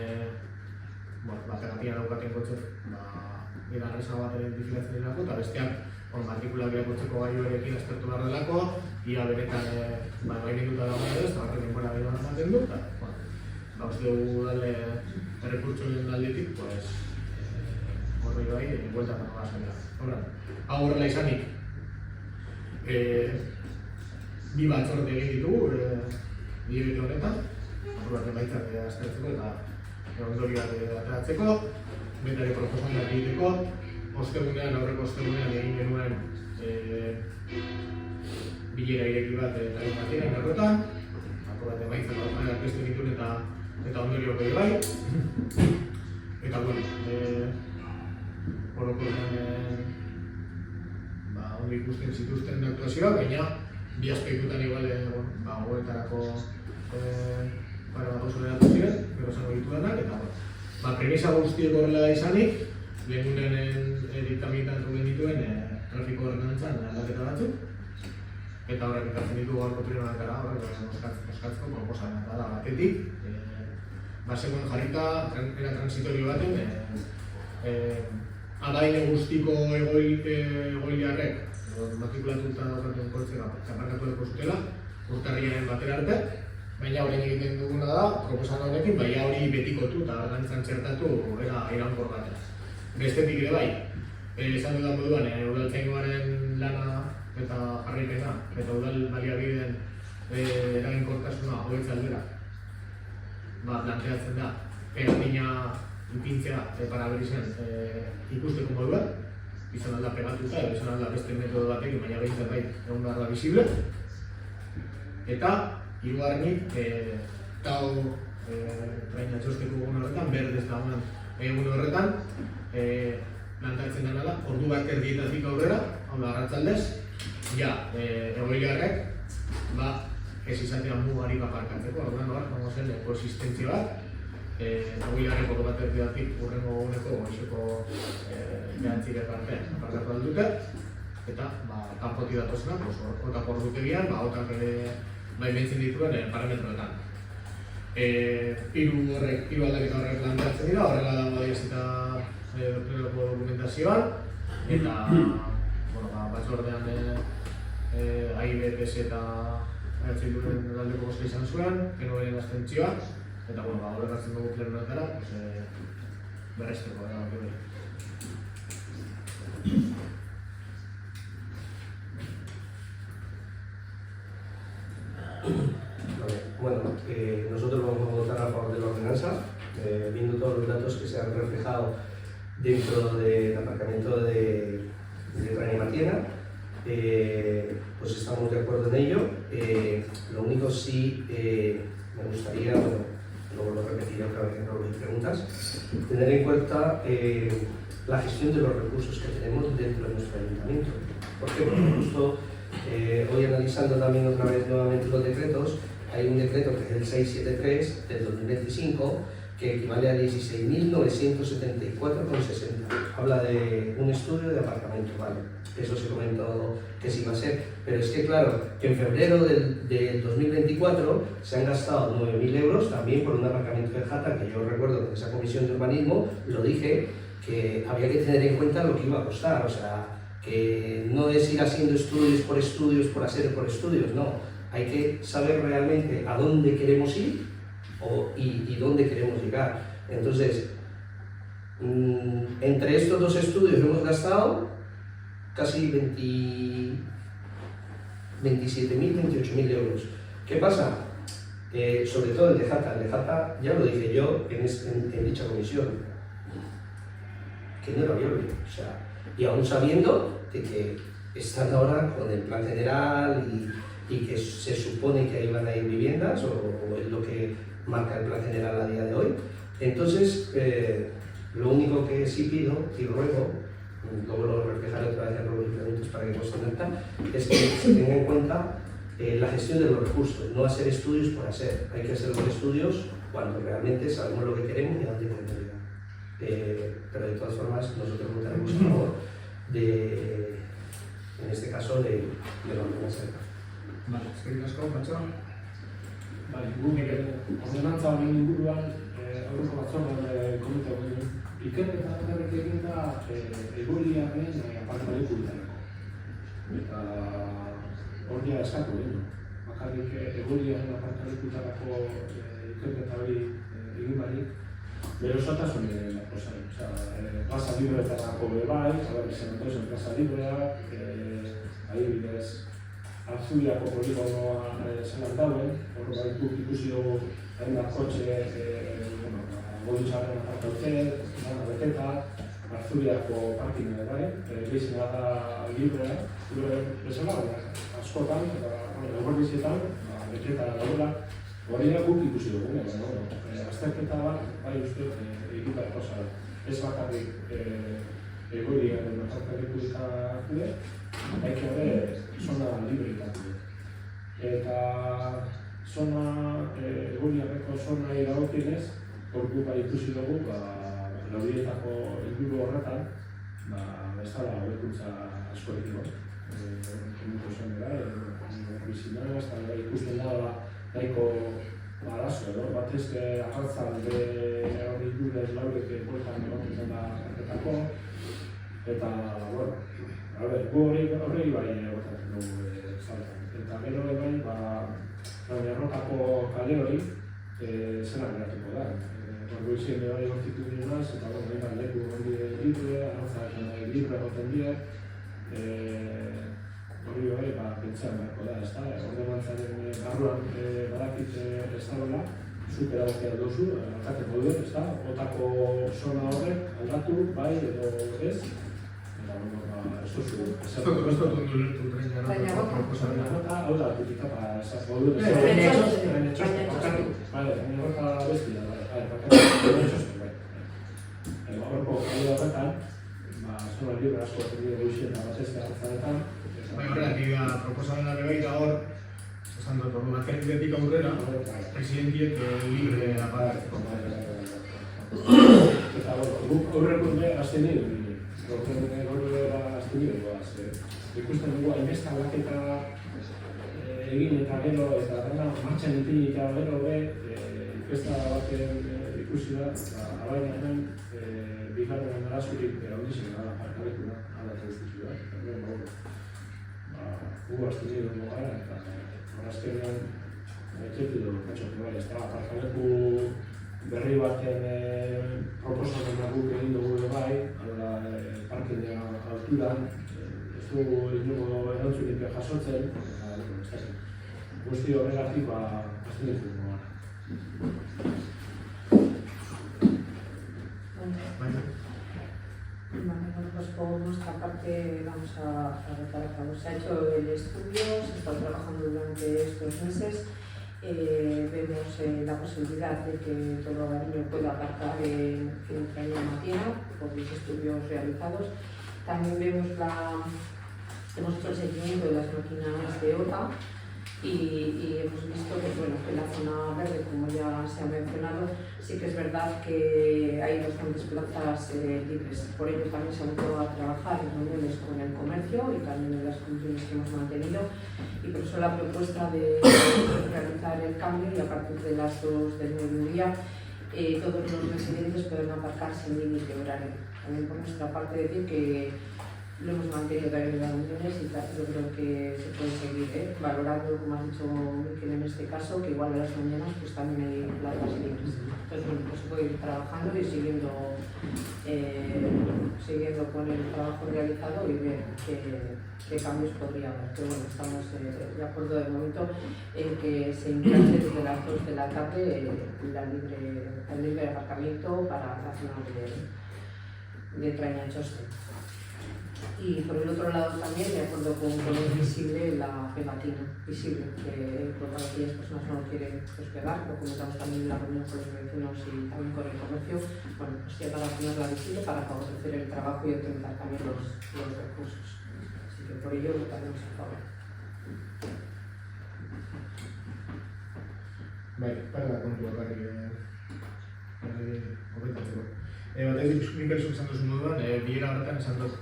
pegatina daukaten kotzen, edarreza bat identifikatzen delako, eta besteak matrikulak irakurtzeko gaioarekin aztertu behar delako, ia benetan baimenduta dagoen edo, eta horrek denbora behar ematen du, eta uste dugu dalde errekurtsoen aldetik, horrei bai, bueltan dagoa zaila. Hau horrela izanik, bi batzorde egin ditugu, hilabete honetan, horretan baitzak aztertzeko eta ondorioak ateratzeko, betare proposamenak egiteko, aurreko ostegunean egin genuen bilera ireki bat Traine Matinan errotan, bat emaitzak aurkeztu dituen eta ondorioak ere bai. Eta orokorrean ondo ikusten zituzten aktuazioak, baina bi aspektutan igual goetarako oso leratu ziren, gero zango ditudanak, eta premisa guztiek horrela izanik, lehenunen diktaminetan zuen dituen trafiko ordenantzan aldaketa batzuk, eta horrek ikatzen ditu gaurko plenoetara oskatzeko proposamena da batetik, basegoen jarrita era transitorio baten adaine guztiko egoiliarrek matrikulatuta daukaten kotzera aparkatu deko zutela urtarriaren batera arte, baina orain egiten duguna da proposamen honekin hori betikotu eta ordenantzan txertatu era iraunkor batera. Bestetik ere bai, esan dudan moduan, udaltzaingoaren lana eta jarraipena eta udal baliabideen eraginkortasuna hobetze aldera planteatzen da pegatina ipintzea parabrisen ikusteko moduan, izan alda pegatuta edo izan alda beste metodo batekin, baina behintzat bai egon behar da visible. Eta hirugarrenik tau traina txosteko egun horretan, berdez dagoen egun horretan, plantatzen dena da, ordu bat erdietatik aurrera, hau da arratzaldez, egoiliarrek ez izatean mugari aparkatzeko, orduan hor, zen koexistentzia bat, egoiliarrek ordu bat erdietatik urrengo eguneko goizeko behantzirek arte aparkatu aldute, eta kanpoti datozenak, otak ordutegian, otak baimentzen dituen parametroetan. Hiru aldaketa horrek planteatzen dira, horrela dago adiazita plenoko dokumentazioan, eta batzordean AIBPS eta Bilduren aldeko bozka izan zuen, genoen abstentzioa, eta horrek hartzen dugu plenoetara, berrezteko erabaki hori. Bueno, nosotros vamos a votar a favor de la ordenanza, viendo todos los datos que se han reflejado dentro del aparcamiento de Traine Matinan, pues estamos de acuerdo en ello. Lo único sí me gustaría, luego lo repetiré otra vez en las preguntas, tener en cuenta la gestión de los recursos que tenemos dentro de nuestro ayuntamiento. ¿Por qué? Porque justo hoy analizando también otra vez nuevamente los decretos, hay un decreto que es el 673 del 2025 que equivale a 16.974,60. Habla de un estudio de aparcamiento, ¿vale? Eso se comentó que sí iba a ser, pero es que claro, que en febrero del 2024 se han gastado 9.000 euros también por un aparcamiento de Jata, que yo recuerdo que en esa comisión de urbanismo lo dije, que había que tener en cuenta lo que iba a costar, o sea, que no es ir haciendo estudios, por hacer por estudios, no. Hay que saber realmente a dónde queremos ir y dónde queremos llegar. Entonces, entre estos dos estudios hemos gastado casi 27.000, 28.000 euros. ¿Qué pasa? Sobre todo el de Jata ya lo dije yo en dicha comisión, que no era viable, o sea, y aún sabiendo de que están ahora con el plan general y que se supone que ahí van a ir viviendas, o es lo que marca el plan general a día de hoy. Entonces, lo único que sí pido y ruego, luego lo reflejaré otra vez en los implementos para que puedan entrar, es que se tenga en cuenta la gestión de los recursos, no hacer estudios por hacer. Hay que hacer los estudios cuando realmente sabemos lo que queremos y a dónde queremos llegar. Pero de todas formas, nosotros votaremos a favor en este caso, de la ordenanza de tráfico. Vale, eskerrik asko, Patxo. Bai, guk ordenantza honen inguruan aurreko batzordean komentatu genuen. Ikerketa horrek egin da Egoliaren aparkalekuetarako. Eta hor ja eskatu genuen. Bakarrik Egoliaren aparkalekuetarako ikerketa hori egin barik, bere osotasunean posai. Plaza libreetarako bai, izan entonces plaza librea, adibidez, Arzubiako poligonoa zelan dauen, hor baituk ikusi dugu hainbat kotxe Goitzaren aparkaute, beteta, Arzubiako parkina bai, bizina da libre bezala, askotan, eta egorbizietan, beteta daudela, hori da guk ikusi dugu, azterketa bat, bai uste, egitara kosa, ez bakarrik Egoliaren aparkalekuetarako, hay que ver zona libre izateko. Eta zona Egoliarreko zonai dagokionez, hor guk bai ikusi dugu, Laudietako inguru horretan, ez dela hobekuntza asko egiteko. Komuko zen dela, bizinaz, eta ikusten da nahiko arazo edo, batez arratzalde hori ingurez laurek bueltan egoten da arretako, eta, bueno, horregi bai egotatzen dugu zaltan. Eta gero bai, errotako kale hori zelan geratuko da. Goizien bai gortitu dinaz, eta leku hori libre, arratzak libre egoten dira, hori bai, pentsan beharko da, ezta? Ordenantzaren barruan badakit ez dagoela, zuk erabakia duzu, alkatzen moduen, ezta? Otako zona horrek aldatu, bai edo ez, ez duzu. Ez dut proposamena. Hau da, kritika, esaz moduen, ez da, bestia, horko kale horretan, zona libre asko erdide goizien eta batezte hartzanetan. Horregatik proposamena ere da hor, esan dut, batetik aurrera, presidentiek libre apartatzeko. Eta guk aurrekonde azten nire, ikusten dugu hainbeste aldaketa egin eta gero eta dena martxan ipini eta gero inkesta baten ikusi da, abaina hemen bigarren arazurik handizen da aparkalekuna aldatu guztizu da. Gu azten nire dugu gara eta azkenean etxetu dugu katxotu bai, ez da aparkaleku berri baten proposamena guk egin dugu bai, parkidea alturan, ez dugu inungo erantzunik jasotzen, guzti horregatik azten ditu dugu gara. Bueno, pues por nuestra parte vamos a votar a favor. Se ha hecho el estudio, se está trabajando durante estos meses. Vemos la posibilidad de que todo Gariño pueda aparcar en Traña Matiena por los estudios realizados. También hemos hecho el seguimiento de las máquinas de OTA y hemos visto que, bueno, que la zona verde, como ya se ha mencionado, sí que es verdad que hay bastantes plazas libres. Por ello también se ha empezado a trabajar en reuniones con el comercio y también en las comisiones que hemos mantenido, y por eso la propuesta de realizar el cambio y a partir de las 2 del mediodía todos los residentes pueden aparcar sin límite horario. También por nuestra parte decir que lo hemos mantenido también en las reuniones y yo creo que se puede seguir valorando, como ha dicho Miquel en este caso, que igual a las mañanas pues también hay plazas libres. Entonces, bueno, pues se puede ir trabajando y siguiendo con el trabajo realizado y ver qué cambios podría haber. Pero bueno, estamos de acuerdo de momento en que se implante desde las 2 de la tarde el libre aparcamiento para la zona de Trañachoste. Y por el otro lado también, de acuerdo con poner visible la pegatina, visible, que por aquellas personas no lo quieren despegar, lo comentamos también en la reunión con los vecinos y también con el comercio, bueno, pues ya para ponerla visible, para favorecer el trabajo y optimizar también los recursos. Así que por ello votaremos a favor. Bai, para kontua barri horretatzeko. Batetik, nik berezuk esan duzu moduan, bilera horretan esan dut,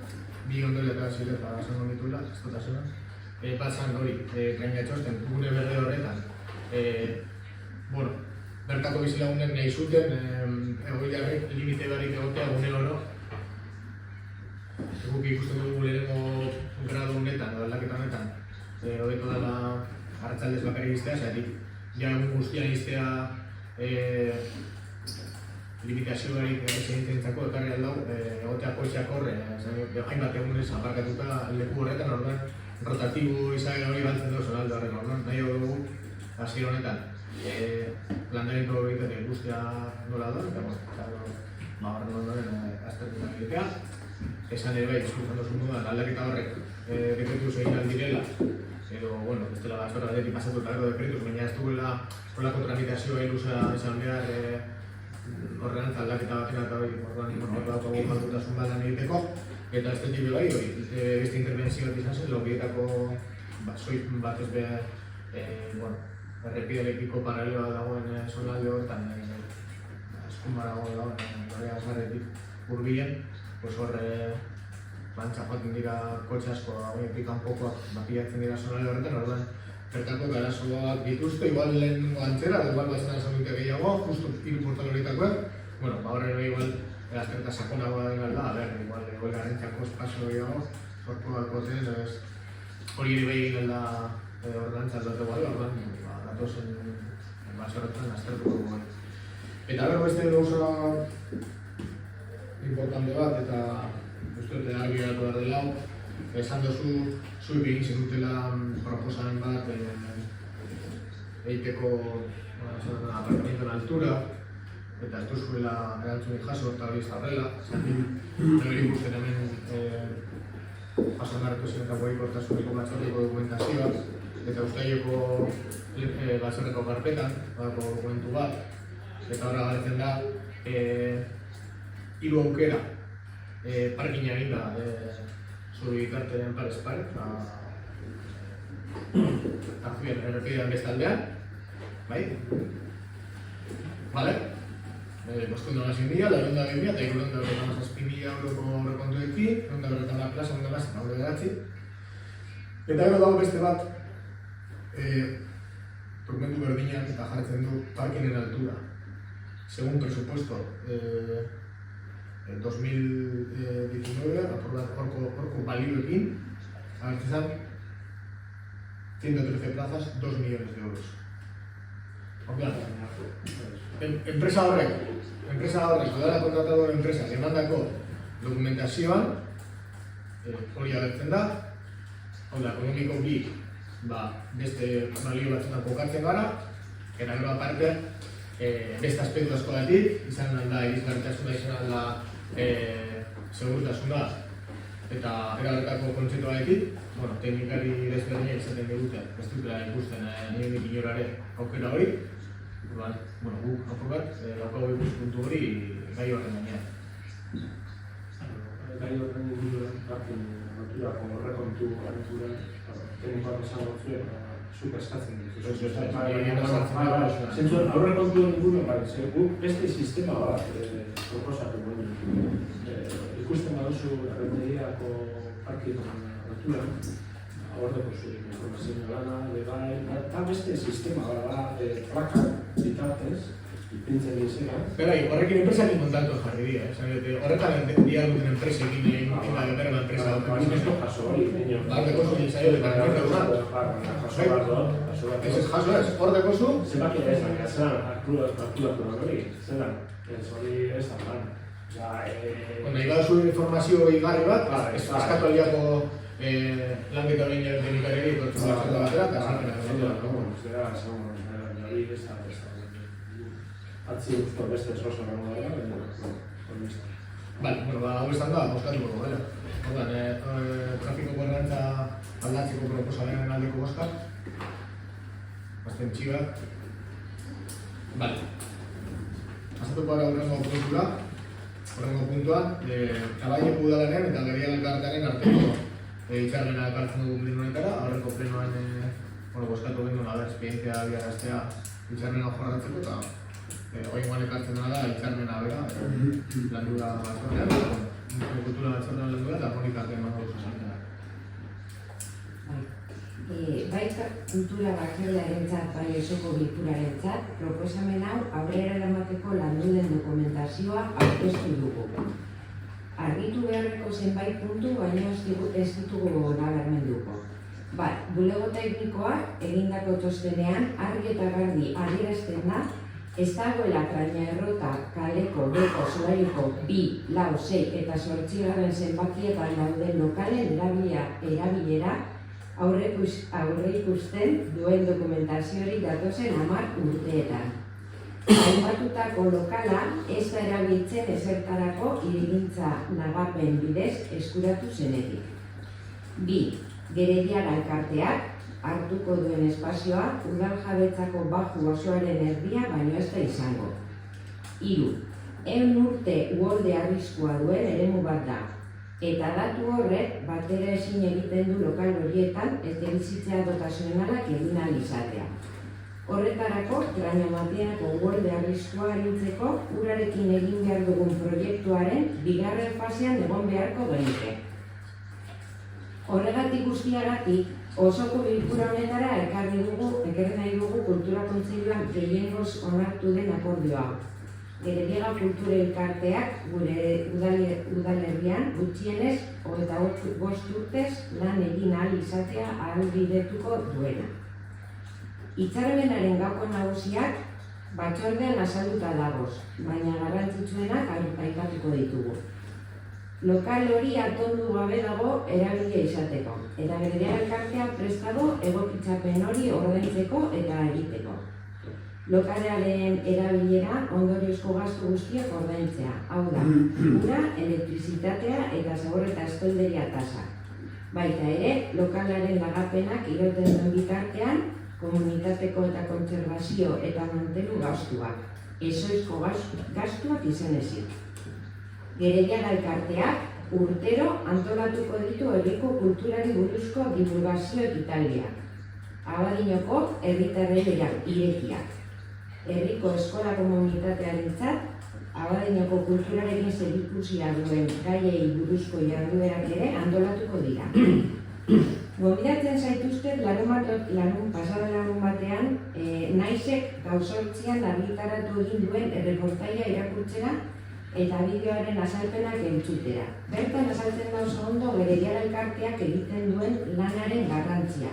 bi ondorio eta zile eta esan dituela, ez dut asuna. Batzan hori, Trañachosten, gune berde horretan, bueno, bertako bizilagunek nahi zuten, egoilearrek limite barik egotea gune oro. Guk ikusten dugu lehenengo gradu honetan, aldaketa honetan, hobeto dela arratsaldez bakarrik iztea, zaitik, ja egun guztian iztea limitazio barik residententzako ekarri aldau, egotea koitxeak horre, hainbat egunez aparkatuta leku horretan, orduan rotatibo izaera hori galtzen duzen alde horren, orduan nahi dugu hasiera honetan planteamendu egitetik guztia nola da, eta horren ondoren aztertuta egitea. Esan ere bai, diskurtzen duzun dudan, aldaketa horrek dekretuz egin aldirela, edo, bueno, ez dela batzorra batetik pasatuta gero dekretuz, baina ez duela horrelako tramitazioa ilusa izan behar horrean aldaketa baten eta hori, orduan, hor daukagu jaltutasun bat lan egiteko, eta ez dut bai, beste intervenzio bat izan zen, lokietako soit bat ez behar, bueno, errepiderekiko paraleloa dagoen zonalde horretan, eskumarago dagoen, horrean zarretik urbilen, pues horre bantza joaten dira kotxe asko, hauetik kanpokoak bapiatzen dira zonalde horretan, orduan, bertako garazoak dituzte, igual lehen antzera, igual batzen esan dute gehiago, justu hiru portal horietakoak, bueno, horren igual azterta sakonagoa den alda, igual garentzako espazio gehiago, sortu galko zen, hori ere behin egin alda ordenantza aldatu gara, orduan, datozen batzorretan aztertu dugu. Eta bero beste gauza importante bat, eta uste dut argi geratu behar dela, esan duzu, zuek egin zenutela proposamen bat egiteko aparcamiento en altura, eta ez duzuela erantzunik jaso eta hori ez da horrela. Hori ikusten hemen jaso narretu zenetako egikortasuneko batzordeko dokumentazioa, eta ustaileko batzordeko karpetan, dokumentu bat, eta horra galetzen da, hiru aukera parkina egin da zuri bitarteren parez pare, Tarzuien errepidean bestaldean, bai? Vale? Bostuen dola 6.000, la ronda 2.000, eta iku ronda 6.000 euroko rekontuekin, ronda 40 plaza, ronda más, eta hori geratzi. Eta gero dago beste bat, dokumentu berdinak eta jartzen du parkinen altura. Según presupuesto, 2019, horko balioekin, agertzen 113 plazas, 2 millones de euros. Enpresa horrek, dudala kontratador enpresa, emandako dokumentazioan, hori agertzen da, ekonomiko bi, beste balio batzutan kokatzen gara, eta gero aparte, beste aspektu askogatik, izan alda irizgarritasuna, izan alda segurtasuna, eta erabertako kontzeptuarekin, teknikari desberdinak izaten digute, ez dutela ikusten nire inorare aukera hori, guk apur bat, daukago ikuspuntu hori gai horren gainean. Gai horren inguruan, parkin naturako horrekontu aventura, teknikoak esan gotzuen, zuk eskatzen dituzu. Zentzu Aurrekontuen inguruen guk beste sistema bat proposatu dugu. Ikusten baduzu errenteriako parkin naturan, abordeko zuen informazio lana, eta beste sistema bat da, plakak bitartez, ipintzen dizena. Berai, horrekin enpresakin kontatu jarri dira, horretan dia duten enpresekin egin bera enpresa duten. Ez du jaso hori, niño. Bardeko zu nintzaio eta Jaso bat. Ez jaso ez, hordeko zu? Zenbaki ez da, zelan aktulatu hori, zelan, ez hori ez da plan. Nahi baduzu informazio igarri bat, eskatu aliako lanketa behin teknikariari pertsonalak batera, eta zarkera. Hori ez da. Atzi guztor beste oso nago dara, hori ez da. Bale, hau estan da, boskatuko gara. Ordan, trafiko gobernantza aldatzeko proposamenen aldeko boskak. Azten txibak. Bale. Azatuko gara horrengo puntua, Kabaieko udalaren eta Gerian elkartearen arteko hitzarmena ekartzen dugu pleno honetara, aurreko plenoan boskatu genuen esperientzia abiaraztea hitzarmena jorratzeko eta oingoan ekartzen da hitzarmena bera, landura batzordean, kultura batzordean landura eta harmonikatzen emango zuzenera. Baita kultura batzordearentzat bai osoko bilkurarentzat, proposamen hau aurrera eramateko landu den dokumentazioa aurkeztu dugu. Argitu beharreko zenbait puntu, baina ez ditugu nabarmenduko. Bat, bulego teknikoa egindako txostenean argi eta garbi adierazten da ez dagoela Trañaerrota kaleko beko solairuko 2, 4, 6 eta 8 zenbakietan dauden lokalen erabilera aurreikusten duen dokumentaziorik datozen 10 urteetan. Aipatutako lokala ez da erabiltzen ezertarako hirigintza lagapen bidez eskuratu zenetik. 2. Gerediaga elkarteak hartuko duen espazioa udal jabetzako baju osoaren erdia baino ez da izango. 3. 100 urte uholde arriskua duen eremu bat da. Eta datu horrek batera ezin egiten du lokal horietan etxebizitza dotazionalak egin ahal izatea. Horretarako, Trañamatiako uholde arriskua arintzeko urarekin egin behar dugun proiektuaren bigarren fasean egon beharko genuke. Horregatik guztiagatik, osoko bilkura honetara ekarri nahi dugu Kultura Kontseiluan gehiengoz onartu den akordioa. Gerediaga kultura elkarteak gure udalerrian gutxienez 25 urtez lan egin ahal izatea ahalbidetuko duena. Hitzarmenaren gako nagusiak batzordean azalduta dagoz, baina garrantzitsuenak aipatuko ditugu. Lokal hori atondu gabe dago erabilia izateko, eta Gerediaga elkartea prest dago egokitzapen hori ordaintzeko eta egiteko. Lokalaren erabilera ondoriozko gastu guztiak ordaintzea, hau da, ura, elektrizitatea eta zabor eta estolderia tasa. Baita ere, lokalaren lagapenak irauten duen bitartean, komunitateko eta kontserbazio eta mantenu gastuak, ezoizko gastuak izan ezik. Gerediaga elkarteak urtero antolatuko ditu herriko kulturari buruzko divulgazio ekitaldiak. Abadiñoko herritarrei irekiak. Herriko eskola komunitatearentzat, Abadiñoko kulturarekin zerikusia duen gaiei buruzko jarduerak ere antolatuko dira. Gonbidatzen zaituztet pasada larun batean, naizek gauzortzian argitaratu egin duen erreportaia irakurtzera eta bideoaren azalpenak entzutera. Bertan azaltzen da oso ondo Gerediaga elkarteak egiten duen lanaren garrantzia.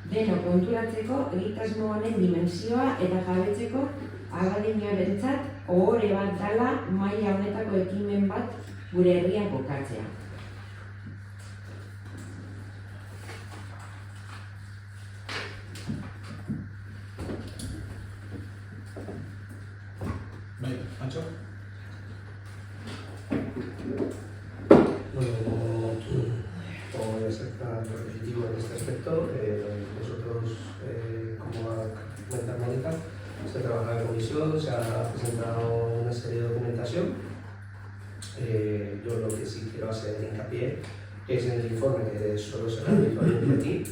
Beno konturatzeko egitasmo honen dimensioa eta jabetzeko Abadiñoarentzat ohore bat dela maila honetako ekimen bat gure herrian kokatzea. Bai, Pancho? Bueno, como ya está repetitivo en este aspecto, nosotros, como ha comentado Mónica, se trabaja en comisión, se ha presentado una serie de documentación. Yo lo que sí quiero hacer hincapié es en el informe que solo se ha habitualmente aquí,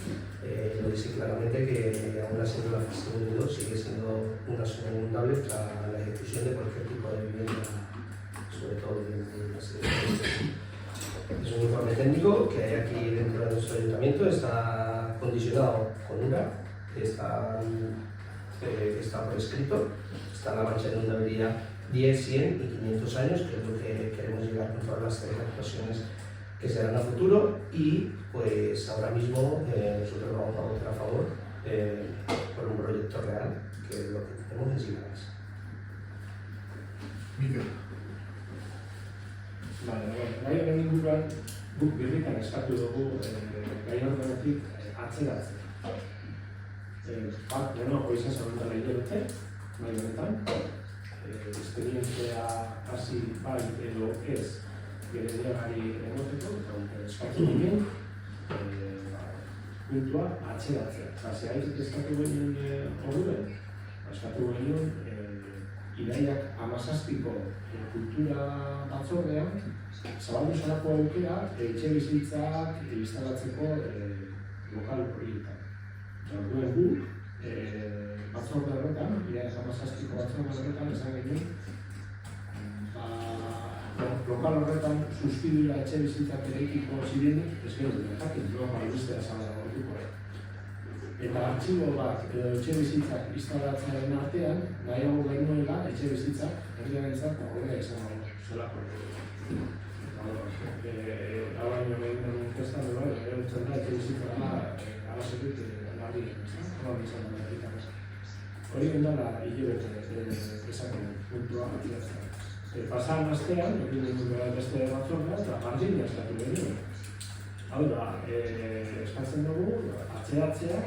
lo dice claramente que aún así la fase 1 y 2 sigue siendo una zona inundable para la ejecución de cualquier tipo de vivienda, sobre todo de las es un informe técnico que hay aquí dentro de nuestro ayuntamiento, está condicionado con URA, está por escrito, está la mancha de inundabilidad 10, 100 y 500 años, que es lo que queremos llegar con todas las actuaciones que se harán a futuro, y pues ahora mismo nosotros vamos a votar a favor por un proyecto real, que es lo que tenemos encima de la mesa. Mikel. Gai honen inguruan guk birritan eskatu dugu gai horretik atzeratzen. Bat, goiza zaudetela hilabete, gai honetan, esperientzia hasi bai edo ez gerediagari emoteko, eta eskatzen egin, puntua atzeratzea. Zehaiz eskatu behinen orduen, eskatu behinen Iraiak 17ko kultura batzordean zabaldu zelako aukera etxe bizitzak instalatzeko lokal proiektak. Orduen guk batzorde horretan, Iraiak 17ko batzorde horretan esan genuen lokal horretan sustituira etxe bizitzak eraikiko zirenik ez genuen jakin, lokal bestea zabala gortuko. Eta artxibo bat etxe bizitzak instalatzearen artean, nahiago genuela etxe bizitzak herriarentzat horrela izan zelako. Hau baino egin inkestan dut, erutzen da etxe bizitzak alazetik larri izan da herritarez. Hori gendala hilabete esaken puntua atiratzen. Pasan astean, egin beste batzordea, eta margina eskatu genuen. Hau da, eskatzen dugu, atzeratzea,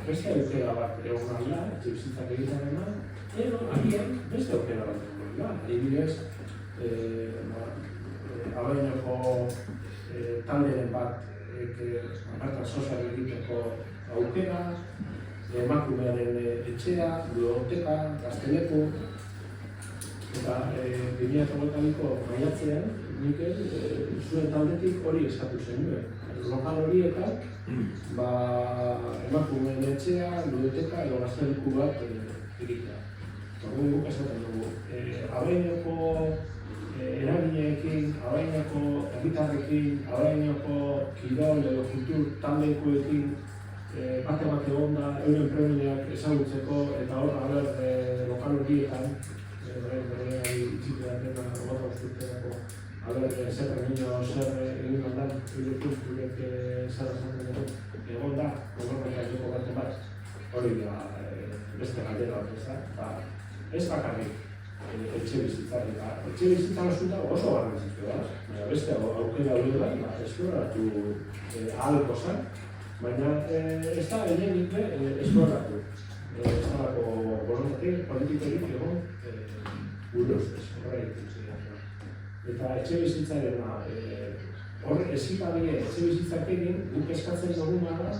beste aukera bat egon alda, etxe bizitzak egiten edo agian beste aukera bat egon alda. Adibidez, Abainoko talderen bat sozial egiteko aukera, emakumearen etxea, biblioteka, gazteleku, eta 2022ko maiatzean, Mikel, zuen taldetik hori eskatu zenuen. Lokal horietan, emakumeen etxea, biblioteka edo gazteleku bat egitea. Orduan guk esaten dugu, Abainoko eragileekin, Abainoko herritarrekin, Abainoko kirol edo kultur taldekoekin bate egon da euren premiak ezagutzeko eta hor lokal horietan itxipean dena gota usturteako zer egino, zer egin aldan, gurek zer esaten dugu, egon da, gogorreka joko baten bat, hori da beste galdera bat, ez bakarrik etxe bizitzari. Etxe bizitzan oso garrantzitsua da, beste aukera hori da, esploratu ahalko zen, baina ez da enenik esploratu. Ez dalako borondatik, politikorik egon gure ustez, horretik. Eta etxe bizitzaren horre ezikabie etxe bizitzak egin, guk eskatzen duguna da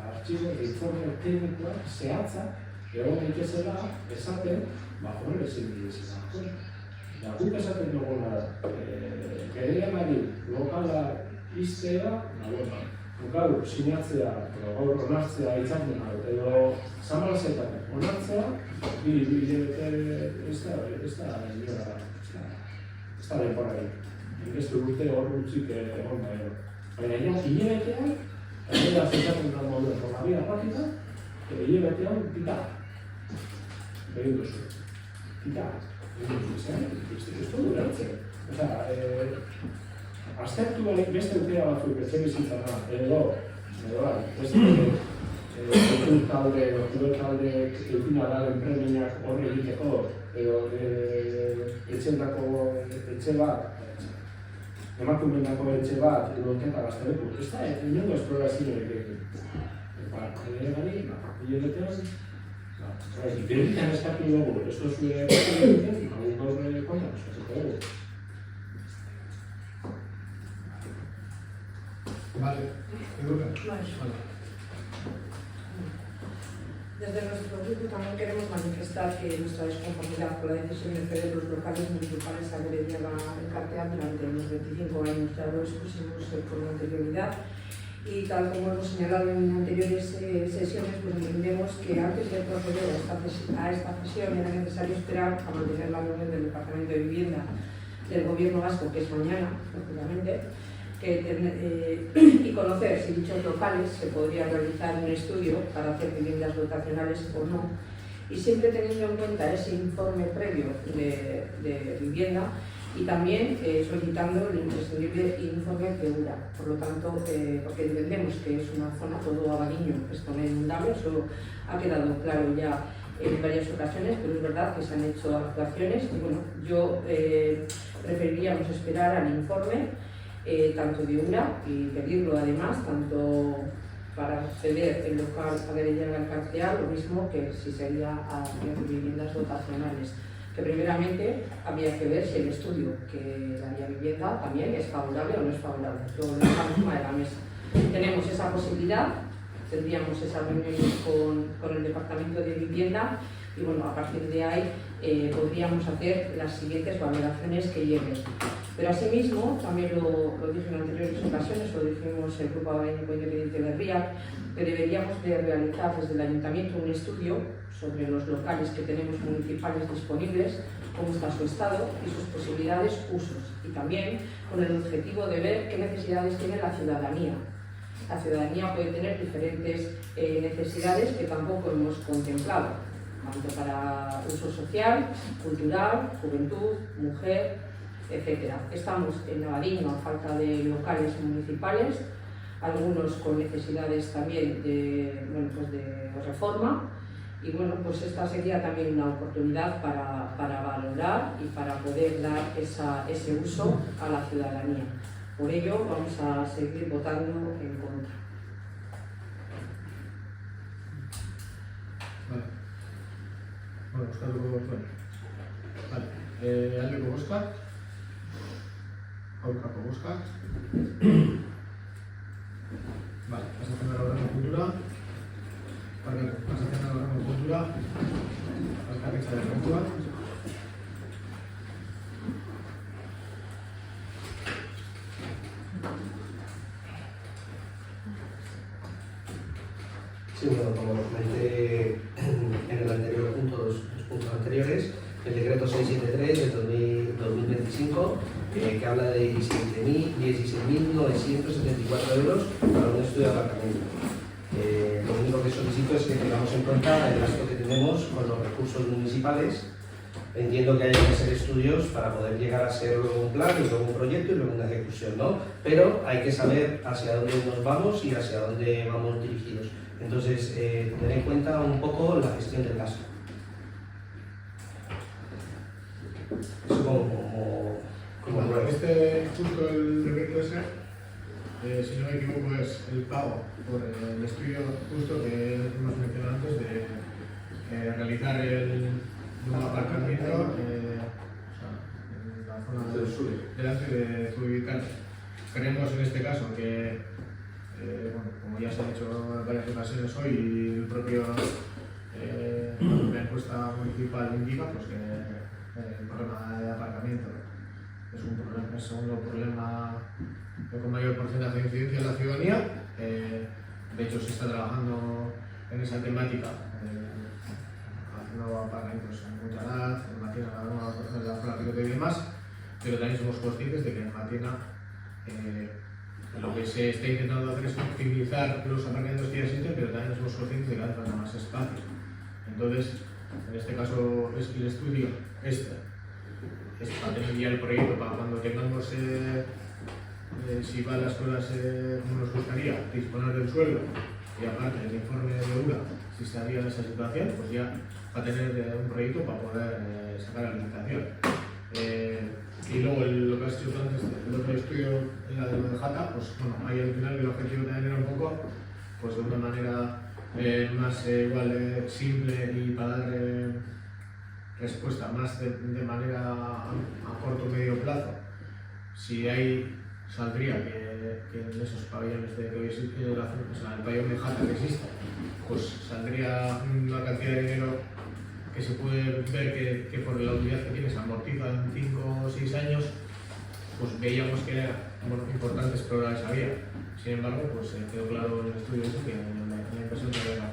artxibo, informe teknikoak zehatzak egon daitezela esaten horre ezin dizena. Guk esaten duguna da, gerediagari lokala iztea, gaur sinatzea, gaur onartzea hitzarmena edo zamalazetan onartzea, ez da denborarik. Beste urte hor gutxik egon da ero. Baina hilebetean, da zentzatzen da moduen formabia praktika, hilebetean pita. Begin duzu. Pita. Ez du durantzen. Aztertu beste aukera batzuk etxe bizitzana, edo beste kultur talde, kultur taldeek eukina daren premiak horre egiteko, edo etxe bat, emakumendako etxe bat, edo oteka gazteleku. Ez da, inongo esplorazioek egin. Gari, hilebetean, birritan eskatu dugu, ez duzue egiten, gaur konta, eskatzeko dugu. Vale, Educa. Desde nuestro grupo también queremos manifestar que nuestra desconformidad con la decisión de ceder los locales municipales a Gerediaga en Cartea durante los 25 años. Ya lo expusimos con anterioridad y tal como hemos señalado en anteriores sesiones, pues entendemos que antes de proceder a esta cesión era necesario esperar a mantener la reunión del Departamento de Vivienda del Gobierno vasco, que es mañana, lógicamente, y conocer si dichos locales se podría realizar un estudio para hacer viviendas dotacionales o no, y siempre teniendo en cuenta ese informe previo de vivienda y también solicitando el imprescindible informe de URA. Por lo tanto, porque entendemos que es una zona todo abaniño, esto no es inundable, eso ha quedado claro ya en varias ocasiones, pero es verdad que se han hecho actuaciones y bueno, yo preferiríamos esperar al informe tanto de URA y pedirlo además, tanto para ceder el local a Gerediaga en Cartea, lo mismo que si sería a viviendas dotacionales, que primeramente habría que ver si el estudio que daría vivienda también es favorable o no es favorable. Lo dejamos encima de la mesa. Tenemos esa posibilidad, tendríamos esa reunión con el Departamento de Vivienda y bueno, a partir de ahí podríamos hacer las siguientes valoraciones que lleguen. Pero asimismo, también lo dije en anteriores ocasiones, lo dijimos el Grupo Abanico Independiente de Riac, que deberíamos de realizar desde el Ayuntamiento un estudio sobre los locales que tenemos municipales disponibles, cómo está su estado y sus posibilidades, usos, y también con el objetivo de ver qué necesidades tiene la ciudadanía. La ciudadanía puede tener diferentes necesidades que tampoco hemos contemplado, tanto para uso social, cultural, juventud, mujer, etc. Estamos en abaniño a falta de locales municipales, algunos con necesidades también de reforma, y bueno, pues esta sería también una oportunidad para valorar y para poder dar ese uso a la ciudadanía. Por ello vamos a seguir votando en contra. Vale. Bueno, Óscar, vale. Alde con Óscar. Aurka con Óscar. Vale, pasatzen da gaurreko puntura. Pasatzen da gaurreko puntura. Alkatetzaren puntua. Sí, bueno, como lo comenté en el anterior punto, los puntos anteriores, el decreto 673 del 2025, que habla de 16.974 euros para un estudio de aparcamiento. Lo único que solicito es que tengamos en cuenta el gasto que tenemos con los recursos municipales. Entiendo que hay que hacer estudios para poder llegar a ser luego un plan y luego un proyecto y luego una ejecución, ¿no? Pero hay que saber hacia dónde nos vamos y hacia dónde vamos dirigidos. Entonces, tener en cuenta un poco la gestión del gasto. Eso como Bueno, justo el decreto ese, si no me equivoco, es el pago por el estudio justo que hemos mencionado antes de realizar un aparcamiento en la zona delante de Zubicar. Creemos en este caso que, bueno, como ya se ha dicho en varias ocasiones hoy, y el propio la encuesta municipal indica, pues que el problema de aparcamiento es un problema, el segundo problema con mayor porcentaje de incidencia en la ciudadanía. De hecho, se está trabajando en esa temática, haciendo aparcamientos en Montaraz, en Matena, en la zona piloto y demás, pero también somos conscientes de que en Matena lo que se está intentando hacer es optimizar los aparcamientos que ya existen, pero también somos conscientes de que hace falta más espacio. Entonces, en este caso, es el estudio es para tener ya el proyecto para cuando tengamos, si van las cosas como nos gustaría, disponer del suelo y aparte el informe de URA, si se haría en esa situación, pues ya va a tener un proyecto para poder sacar la licitación. Y luego lo que has hecho antes, el otro estudio, la de lo de Jata, pues bueno, ahí al final el objetivo también era un poco, pues de una manera más igual simple y para dar respuesta más de manera a corto o medio plazo. Si saldría que en esos pabellones de que el pabellón de Jata que existe, pues saldría una cantidad de dinero que se puede ver que por la utilidad que tiene se amortiza en 5 o 6 años, pues veíamos que era importante explorar esa vía. Sin embargo, pues quedó claro en el estudio eso que la inversión de la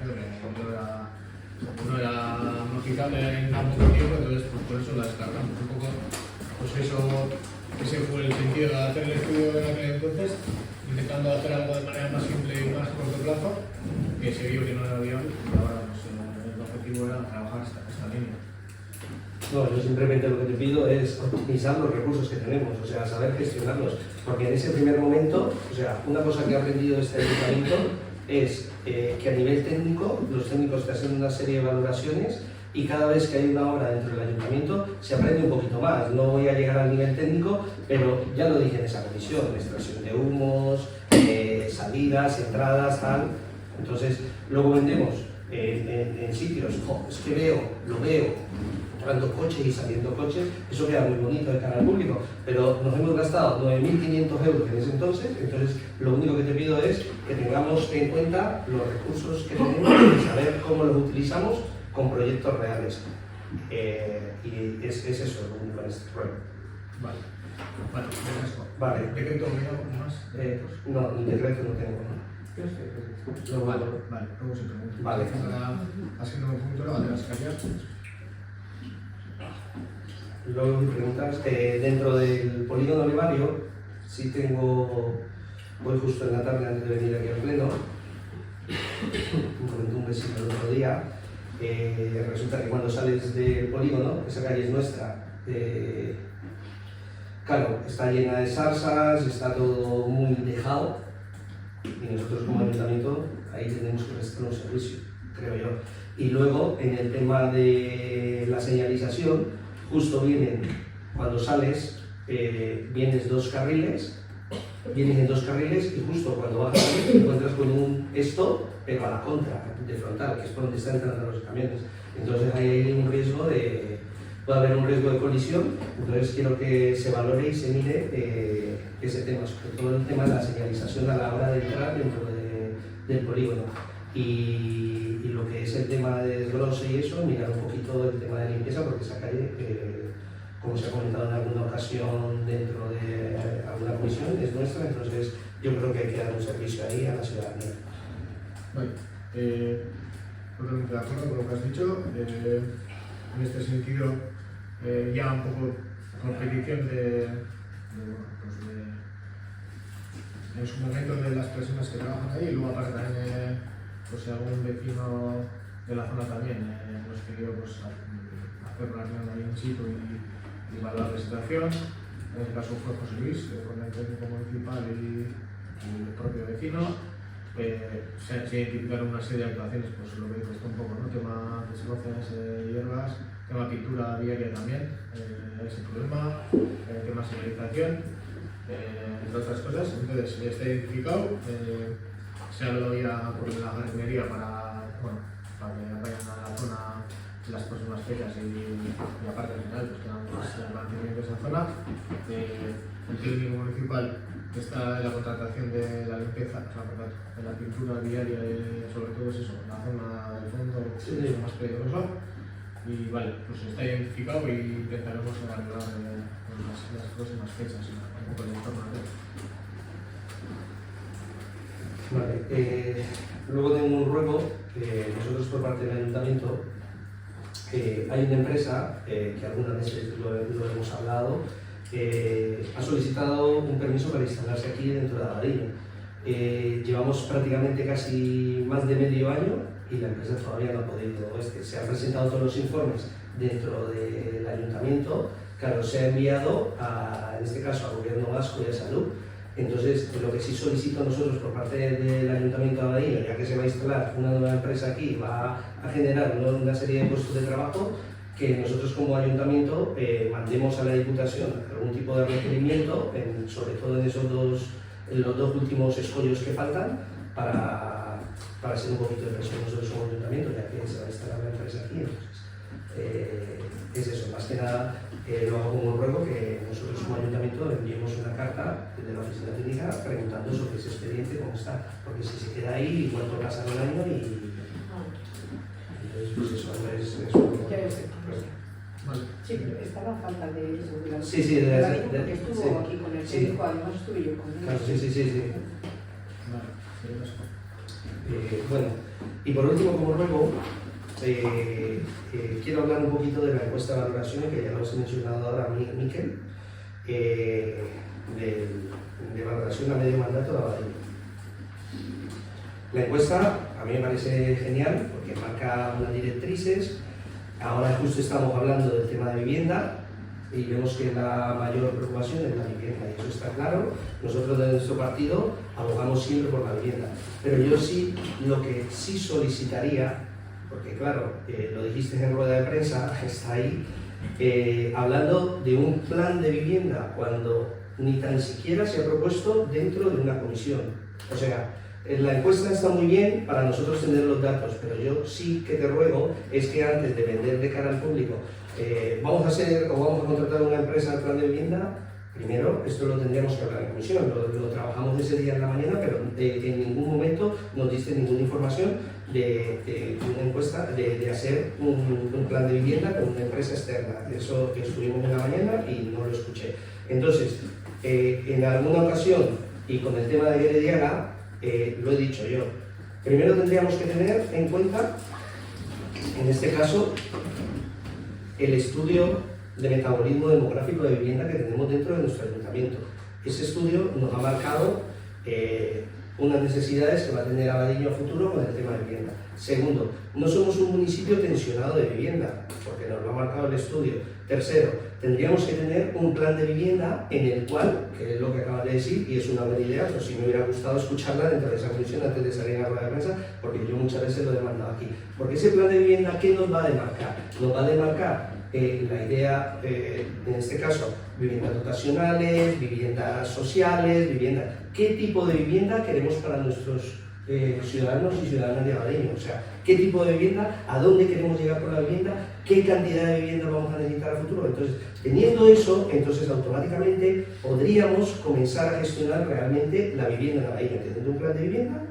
no era amortizable en tan poco tiempo, entonces pues, por eso la descargamos un poco. Pues ese fue el sentido de hacer el estudio en aquel entonces, intentando hacer algo de manera más simple y más corto plazo, que se vio que no era viable, y ahora pues, el objetivo era trabajar esta línea. No, yo simplemente lo que te pido es optimizar los recursos que tenemos, o sea, saber gestionarlos, porque en ese primer momento, o sea, una cosa que he aprendido de este ayuntamiento es que a nivel técnico, los técnicos te hacen una serie de valoraciones y cada vez que hay una obra dentro del ayuntamiento se aprende un poquito más. No voy a llegar al nivel técnico, pero ya lo dije en esa comisión, extracción de humos, salidas, entradas, tal. Entonces, luego vendemos en sitios, es que lo veo, entrando coches y saliendo coches, eso queda muy bonito de cara al público, pero nos hemos gastado 9.500 euros en ese entonces lo único que te pido es que tengamos en cuenta los recursos que tenemos y saber cómo los utilizamos con proyectos reales. Y es eso lo único en este problema. Vale, Vale. ¿Decreto algo más? No, el decreto no tengo. Vale, luego se pregunta. Vale. Ahora, haciendo un punto de las calles. Luego me preguntas, dentro del polígono Olivario, sí voy justo en la tarde antes de venir aquí al pleno, me comentó un vecino el otro día, resulta que cuando sales del polígono, esa calle es nuestra, claro, está llena de zarzas, está todo muy dejado, y nosotros como ayuntamiento ahí tenemos que prestar un servicio, creo yo. Y luego, en el tema de la señalización, justo cuando sales, vienes en dos carriles y justo cuando bajas te encuentras con un stop, pero a la contra, de frontal, que es por donde están entrando los camiones. Entonces ahí hay un riesgo puede haber un riesgo de colisión, entonces quiero que se valore y se mire ese tema, sobre todo el tema de la señalización a la hora de entrar dentro del polígono. Y lo que es el tema de desbrose y eso, mirar un poquito el tema de limpieza, porque esa calle, como se ha comentado en alguna ocasión dentro de alguna comisión, es nuestra, entonces yo creo que hay que dar un servicio ahí a la ciudadanía. Vale, totalmente de acuerdo con lo que has dicho. En este sentido, ya un poco con petición en su momento de las personas que trabajan ahí, y luego aparte también pues algún vecino de la zona también nos pidió pues, hacer una reunión ahí in situ y evaluar la situación. En este caso fue José Luis, con el técnico municipal y el propio vecino. Se identificaron una serie de actuaciones, pues lo que costó un poco, ¿no? Tema desbrozes, hierbas, tema pintura viaria también, ese problema, tema señalización, entre otras cosas. Entonces está identificado, se ha hablado ya por la jardinería para que vayan a la zona en las próximas fechas y aparte al final pues quedamos el mantenimiento de esa zona. El técnico municipal está en la contratación de la limpieza, de la pintura viaria, sobre todo es eso, la zona del fondo es más peligroso. Y vale, pues está identificado y intentaremos arreglar las próximas fechas un poco el entorno. Vale, luego tengo un ruego que nosotros por parte del ayuntamiento, hay una empresa que algunas veces lo hemos hablado, ha solicitado un permiso para instalarse aquí dentro de Abadillo. Llevamos prácticamente casi más de medio año y la empresa todavía no ha podido. Se han presentado todos los informes dentro del ayuntamiento, claro, se ha enviado en este caso al gobierno vasco y a salud. Entonces, lo que sí solicito nosotros por parte del Ayuntamiento de Abadillo, ya que se va a instalar una nueva empresa aquí, va a generar una serie de puestos de trabajo, que nosotros como Ayuntamiento mandemos a la Diputación algún tipo de requerimiento, sobre todo en los dos últimos escollos que faltan, para hacer un poquito de presión nosotros como Ayuntamiento, ya que se va a instalar la empresa aquí. Entonces, es eso, más que nada lo hago como un ruego que nosotros como ayuntamiento enviemos una carta de la oficina técnica preguntando sobre ese expediente, cómo está, porque si se queda ahí igual puede pasar un año y entonces pues eso es un Vale. Sí, pero estaba a falta de eso, de la Sí, sí, de porque estuvo sí. aquí con el Sí. técnico, además estuve yo con él. Claro, sí. Vale. Bueno, y por último, como ruego, quiero hablar un poquito de la encuesta de valoración, que ya lo has mencionado ahora, Miquel, de valoración a medio mandato de Abadillo. La encuesta a mí me parece genial porque marca unas directrices. Ahora justo estamos hablando del tema de vivienda y vemos que la mayor preocupación es la vivienda, y eso está claro. Nosotros de nuestro partido abogamos siempre por la vivienda, pero yo sí, lo que sí solicitaría, porque claro, lo dijiste en rueda de prensa, está ahí, hablando de un plan de vivienda cuando ni tan siquiera se ha propuesto dentro de una comisión. O sea, la encuesta está muy bien para nosotros tener los datos, pero yo sí que te ruego es que antes de vender de cara al público, vamos a contratar una empresa de plan de vivienda. Primero, esto lo tendríamos que hablar en comisión, lo trabajamos ese día en la mañana, pero en ningún momento nos diste ninguna información de una encuesta, de hacer un plan de vivienda con una empresa externa. Eso que estuvimos en la mañana y no lo escuché. Entonces, en alguna ocasión, y con el tema de Herediana, lo he dicho yo, primero tendríamos que tener en cuenta, en este caso, el estudio de metabolismo demográfico de vivienda que tenemos dentro de nuestro ayuntamiento. Ese estudio nos ha marcado unas necesidades que va a tener Abadiño a futuro con el tema de vivienda. Segundo, no somos un municipio tensionado de vivienda, porque nos lo ha marcado el estudio. Tercero, tendríamos que tener un plan de vivienda en el cual, que es lo que acabas de decir, y es una buena idea, pero sí me hubiera gustado escucharla dentro de esa comisión antes de salir a la rueda de prensa, porque yo muchas veces lo he demandado aquí. Porque ese plan de vivienda, ¿qué nos va a demarcar? Nos va a demarcar la idea, en este caso, viviendas dotacionales, viviendas sociales, ¿qué tipo de vivienda queremos para nuestros ciudadanos y ciudadanas de Abadiño? O sea, ¿qué tipo de vivienda? ¿A dónde queremos llegar con la vivienda? ¿Qué cantidad de vivienda vamos a necesitar a futuro? Entonces, teniendo eso, entonces automáticamente podríamos comenzar a gestionar realmente la vivienda en Abadiño, teniendo un plan de vivienda,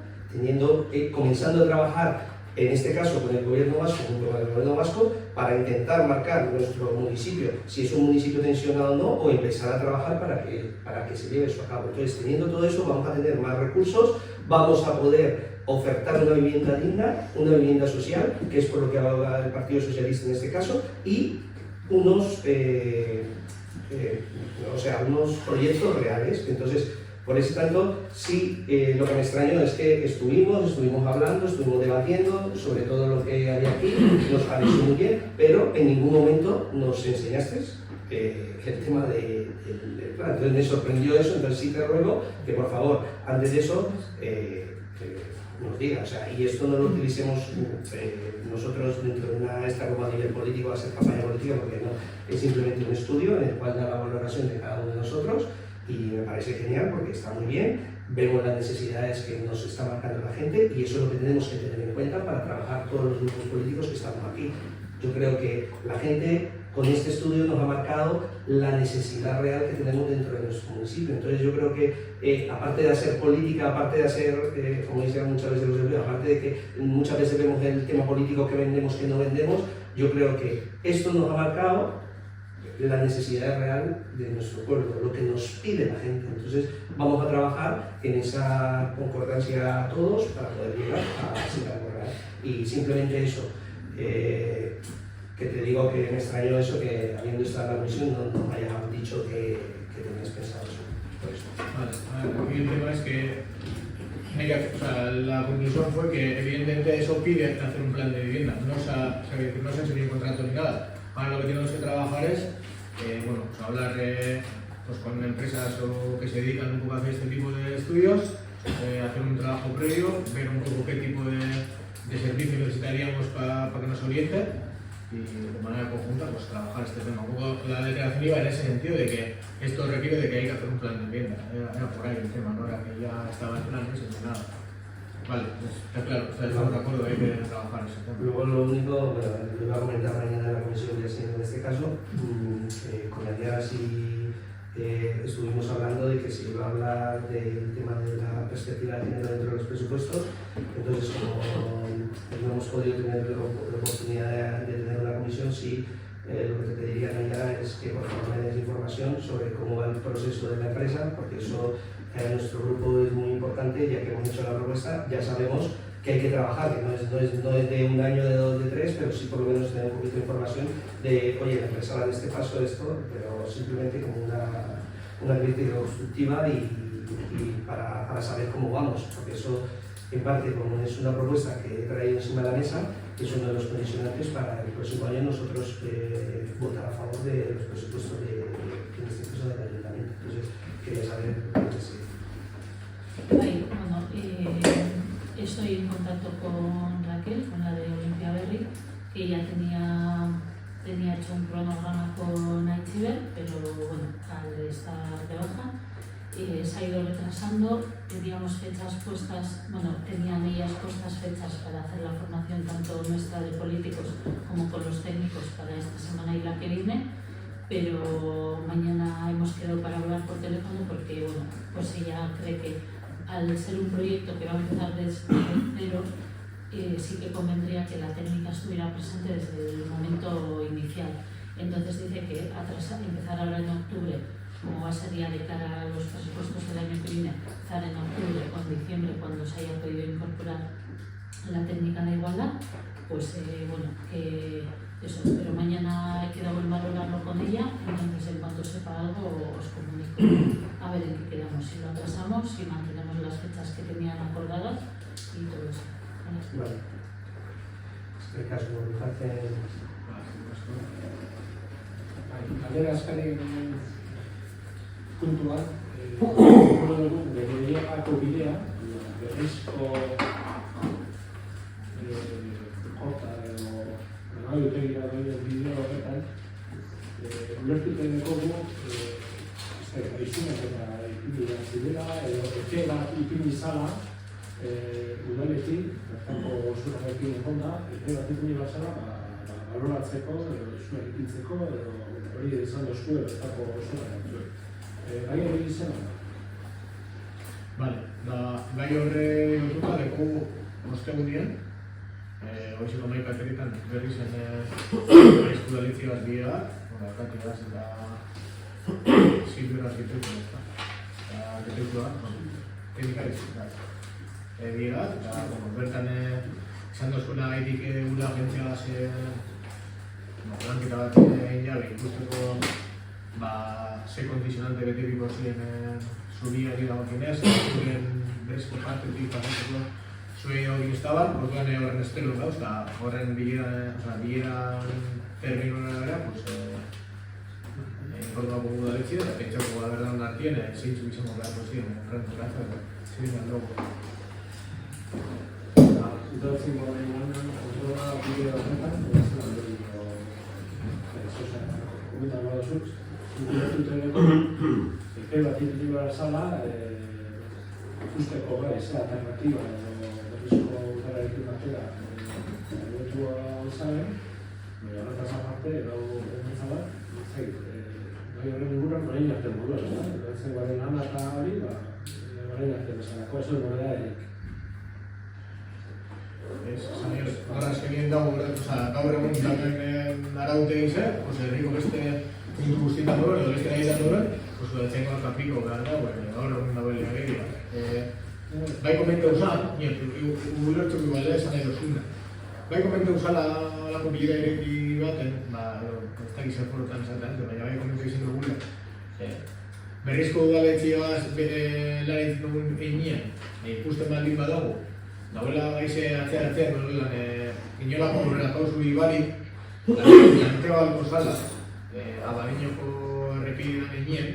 comenzando a trabajar en este caso con el gobierno vasco, para intentar marcar nuestro municipio, si es un municipio tensionado o no, o empezar a trabajar para que se lleve eso a cabo. Entonces, teniendo todo eso, vamos a tener más recursos, vamos a poder ofertar una vivienda digna, una vivienda social, que es por lo que habla el Partido Socialista en este caso, y unos proyectos reales. Entonces, por ese tanto, sí, lo que me extrañó es que estuvimos hablando, estuvimos debatiendo sobre todo lo que había aquí, nos pareció muy bien, pero en ningún momento nos enseñaste el tema del plan. Entonces me sorprendió eso, entonces sí te ruego que por favor, antes de eso, nos diga, o sea, y esto no lo utilicemos nosotros dentro de esta como a nivel político, va a ser campaña política, porque no, es simplemente un estudio en el cual da la valoración de cada uno de nosotros. Y me parece genial porque está muy bien, vemos las necesidades que nos está marcando la gente y eso es lo que tenemos que tener en cuenta para trabajar todos los grupos políticos que estamos aquí. Yo creo que la gente con este estudio nos ha marcado la necesidad real que tenemos dentro de nuestro municipio. Entonces yo creo que aparte de hacer política, aparte de hacer, como decían muchas veces los servicios, aparte de que muchas veces vemos el tema político que vendemos, que no vendemos, yo creo que esto nos ha marcado la necesidad real de nuestro pueblo, lo que nos pide la gente. Entonces vamos a trabajar en esa concordancia todos para poder llegar a ser algo real. Y simplemente eso, que te digo que me extrañó eso, que habiendo estado en la comisión no me hayas dicho que tenías pensado eso. Por eso. Vale, aquí el tema es que la conclusión fue que evidentemente eso pide hacer un plan de vivienda, no se ha hecho ni contrato ni nada. Ahora lo que tenemos que trabajar es hablar pues con empresas que se dedican un poco a hacer este tipo de estudios, hacer un trabajo previo, ver un poco qué tipo de servicio necesitaríamos para que nos oriente y de manera conjunta pues trabajar este tema. Un poco la declaración iba en ese sentido de que esto requiere de que hay que hacer un plan de vivienda. Era por ahí el tema, no era que ya estaba en planes ni nada. Vale, pues está claro, estamos de acuerdo, hay que trabajar ese tema. Luego lo único, bueno, lo iba a comentar mañana en la comisión de Hacienda en este caso, con Arias y estuvimos hablando de que se iba a hablar del tema de la perspectiva de género dentro de los presupuestos. Entonces, como no hemos podido tener la oportunidad de tener una comisión, sí, lo que te pediría mañana es que por favor me des información sobre cómo va el proceso de la empresa, porque eso en nuestro grupo es muy importante, ya que hemos hecho la propuesta, ya sabemos que hay que trabajar, que no es de un año, de 2, de 3, pero sí por lo menos tener un poquito de información de, oye, la empresa va de este paso, esto, pero simplemente como una crítica constructiva y para saber cómo vamos, porque eso, en parte, como es una propuesta que he traído encima de la mesa, es uno de los condicionantes para el próximo año nosotros votar a favor de los presupuestos en este caso del ayuntamiento. Entonces, quería saber qué se... Bueno, estoy en contacto con Raquel, con la de Olimpia Berri, que ya tenía hecho un cronograma con Aichiber, pero bueno, al estar de baja se ha ido retrasando. Teníamos fechas puestas, bueno, tenían ellas puestas fechas para hacer la formación tanto nuestra de políticos como con los técnicos para esta semana y la que viene, pero mañana hemos quedado para hablar por teléfono porque, bueno, pues ella cree que al ser un proyecto que va a empezar desde cero, sí que convendría que la técnica estuviera presente desde el momento inicial. Entonces dice que empezar ahora en octubre, como va a ser ya de cara a los presupuestos del año que viene, empezar en octubre o en diciembre cuando se haya podido incorporar la técnica de igualdad, pues bueno, que eso, pero mañana he quedado en valorarlo con ella, entonces en cuanto sepa algo os comunico a ver en qué quedamos, si lo atrasamos, si mantenemos las fechas que tenían acordadas y todo eso. Vale. Este caso lo hacen... Galdera azkaren puntuan, legediako bidea, berrizko jota edo nagoetegia doinen bideo horretan, ulertuten dugu aizunak eta ipini behar zirela, edo eke bat ipini zala udaletik, bertako zurarekin egonda, eke bat ipini bat zala, baloratzeko, edo zuen ipintzeko, edo hori izan dozku bertako zurarekin. Gai hori izan da? Vale, gai horre lotuta leku ostegunean, hoizeko maika ateritan berri zen eskudalitzioaz bidea bat, alkateaz eta silberaz gituzun ez da. Gituzua, teknikariz bidea bat, eta bertan izan dozuna gaitik gula agentzia lanketa bat egin jabe ikusteko ze kondizionante betiriko ziren zubiari dagokinez, zuen berezko partetik pasatzeko zuei hori estaban, orduan horren estero gauz, eta horren bileran terminuna bera, informako udaletxia, eta pentsako la berdan artien, zeintzu izango beharko ziren, renturatza, ziren logo. Udaltzen goren lanan, kontrola bideo horretan, komentar badazuk, ulertuten dugu, eke bat ipini behar zala, ikusteko gai, ze alternatiba edo berrizko utararekin batera lotua zaren, horretaz aparte, edo entzala, gai horren inguruan orain arte moduen, edo goren lana eta hori, orain arte bezalako, ez hori nobeda erik. Ahora es que bien dago, gaur egun dagoen araute egizek, herriko beste puntu guztietan duen, edo beste nahi duen, udatzen alkapiko behar da, gaur egun dagoen legeria. Bai komente usan, ulertzeko igual esan nahi dozuna. Bai komente usan lako bilera ireki baten, ez da gizar forotan zaten, baina bai komente izan dugula. Berrizko udaletxioaz laretzen dugun einean, ikusten baldin badago, dagoela gaize atzean, inolako horrelako zuri barik, lanteo alko zala, abariñoko errepidean egin,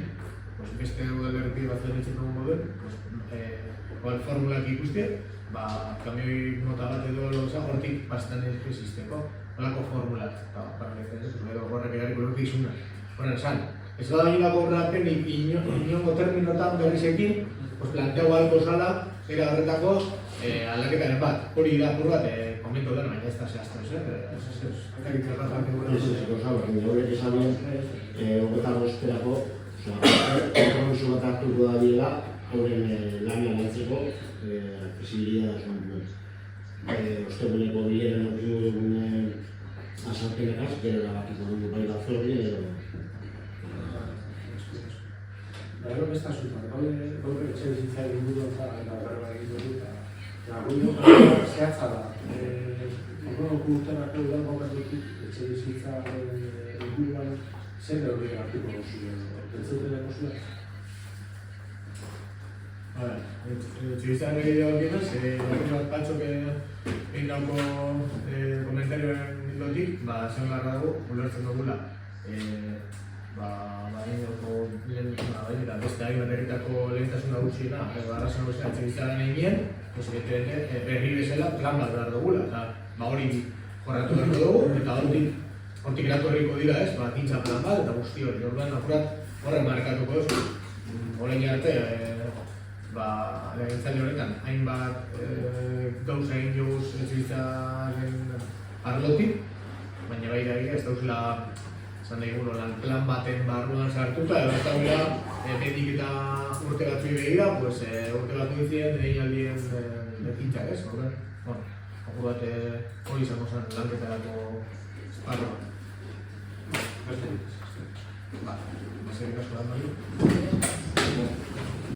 beste udal errepide bat zerretzen dugu moduen, formulak ikustea, kamioi mota bat edo hortik bastan esisteko, holako formulak, edo horrek egarriko lortu izuna. Horren esan, ez da inolako horrepen inongo terminotan berrizekin, planteo alko zala, era horretako aldaketaren bat. Hori da apur bat, komento den, baina ez da zehaztu, ez? Horrek esan horretan osterako, kompromiso bat hartuko da biela, horren lanian lantzeko, posibilidad osteguneko bileren aurkidu dugun azalpenekaz, gero erabakiko dugu bai batzordi edo. Gero besta zutan, gaur etxebizitza inguru eta berba egiten dut, eta guio zehatza da. Aurreko urterako udal gobernatutik etxebizitza inguruan zer neurri hartuko duzu, pentsatzen zuen? Etxebizitzaren egitea bakionez, batzuk egindako komentarioen hildotik, zen garra dugu, ulertzen dugula, eta beste ari bat erritako lehentasun nagusiena, arrazen nagusiena etxebizitzaren egin, berri bezala plan bat behar dugula, eta hori jorratu behar dugu, eta hortik eratu herriko dira ez, gintza plan bat, eta guzti hori, orduan apurat horren markatuko duzu. Orain arte, legegintzaldi horretan, hainbat gauza egin joguz etxebizitzaren arlotik, baina bai da ez dauzela lan plan baten barruan sartuta, edo ez dauzela betik eta urte batzui begira, urte bat duzien egin aldien ekintzak ez, horren. Apur bat hori izango zen lanketarako esparroa. Besterik asko da,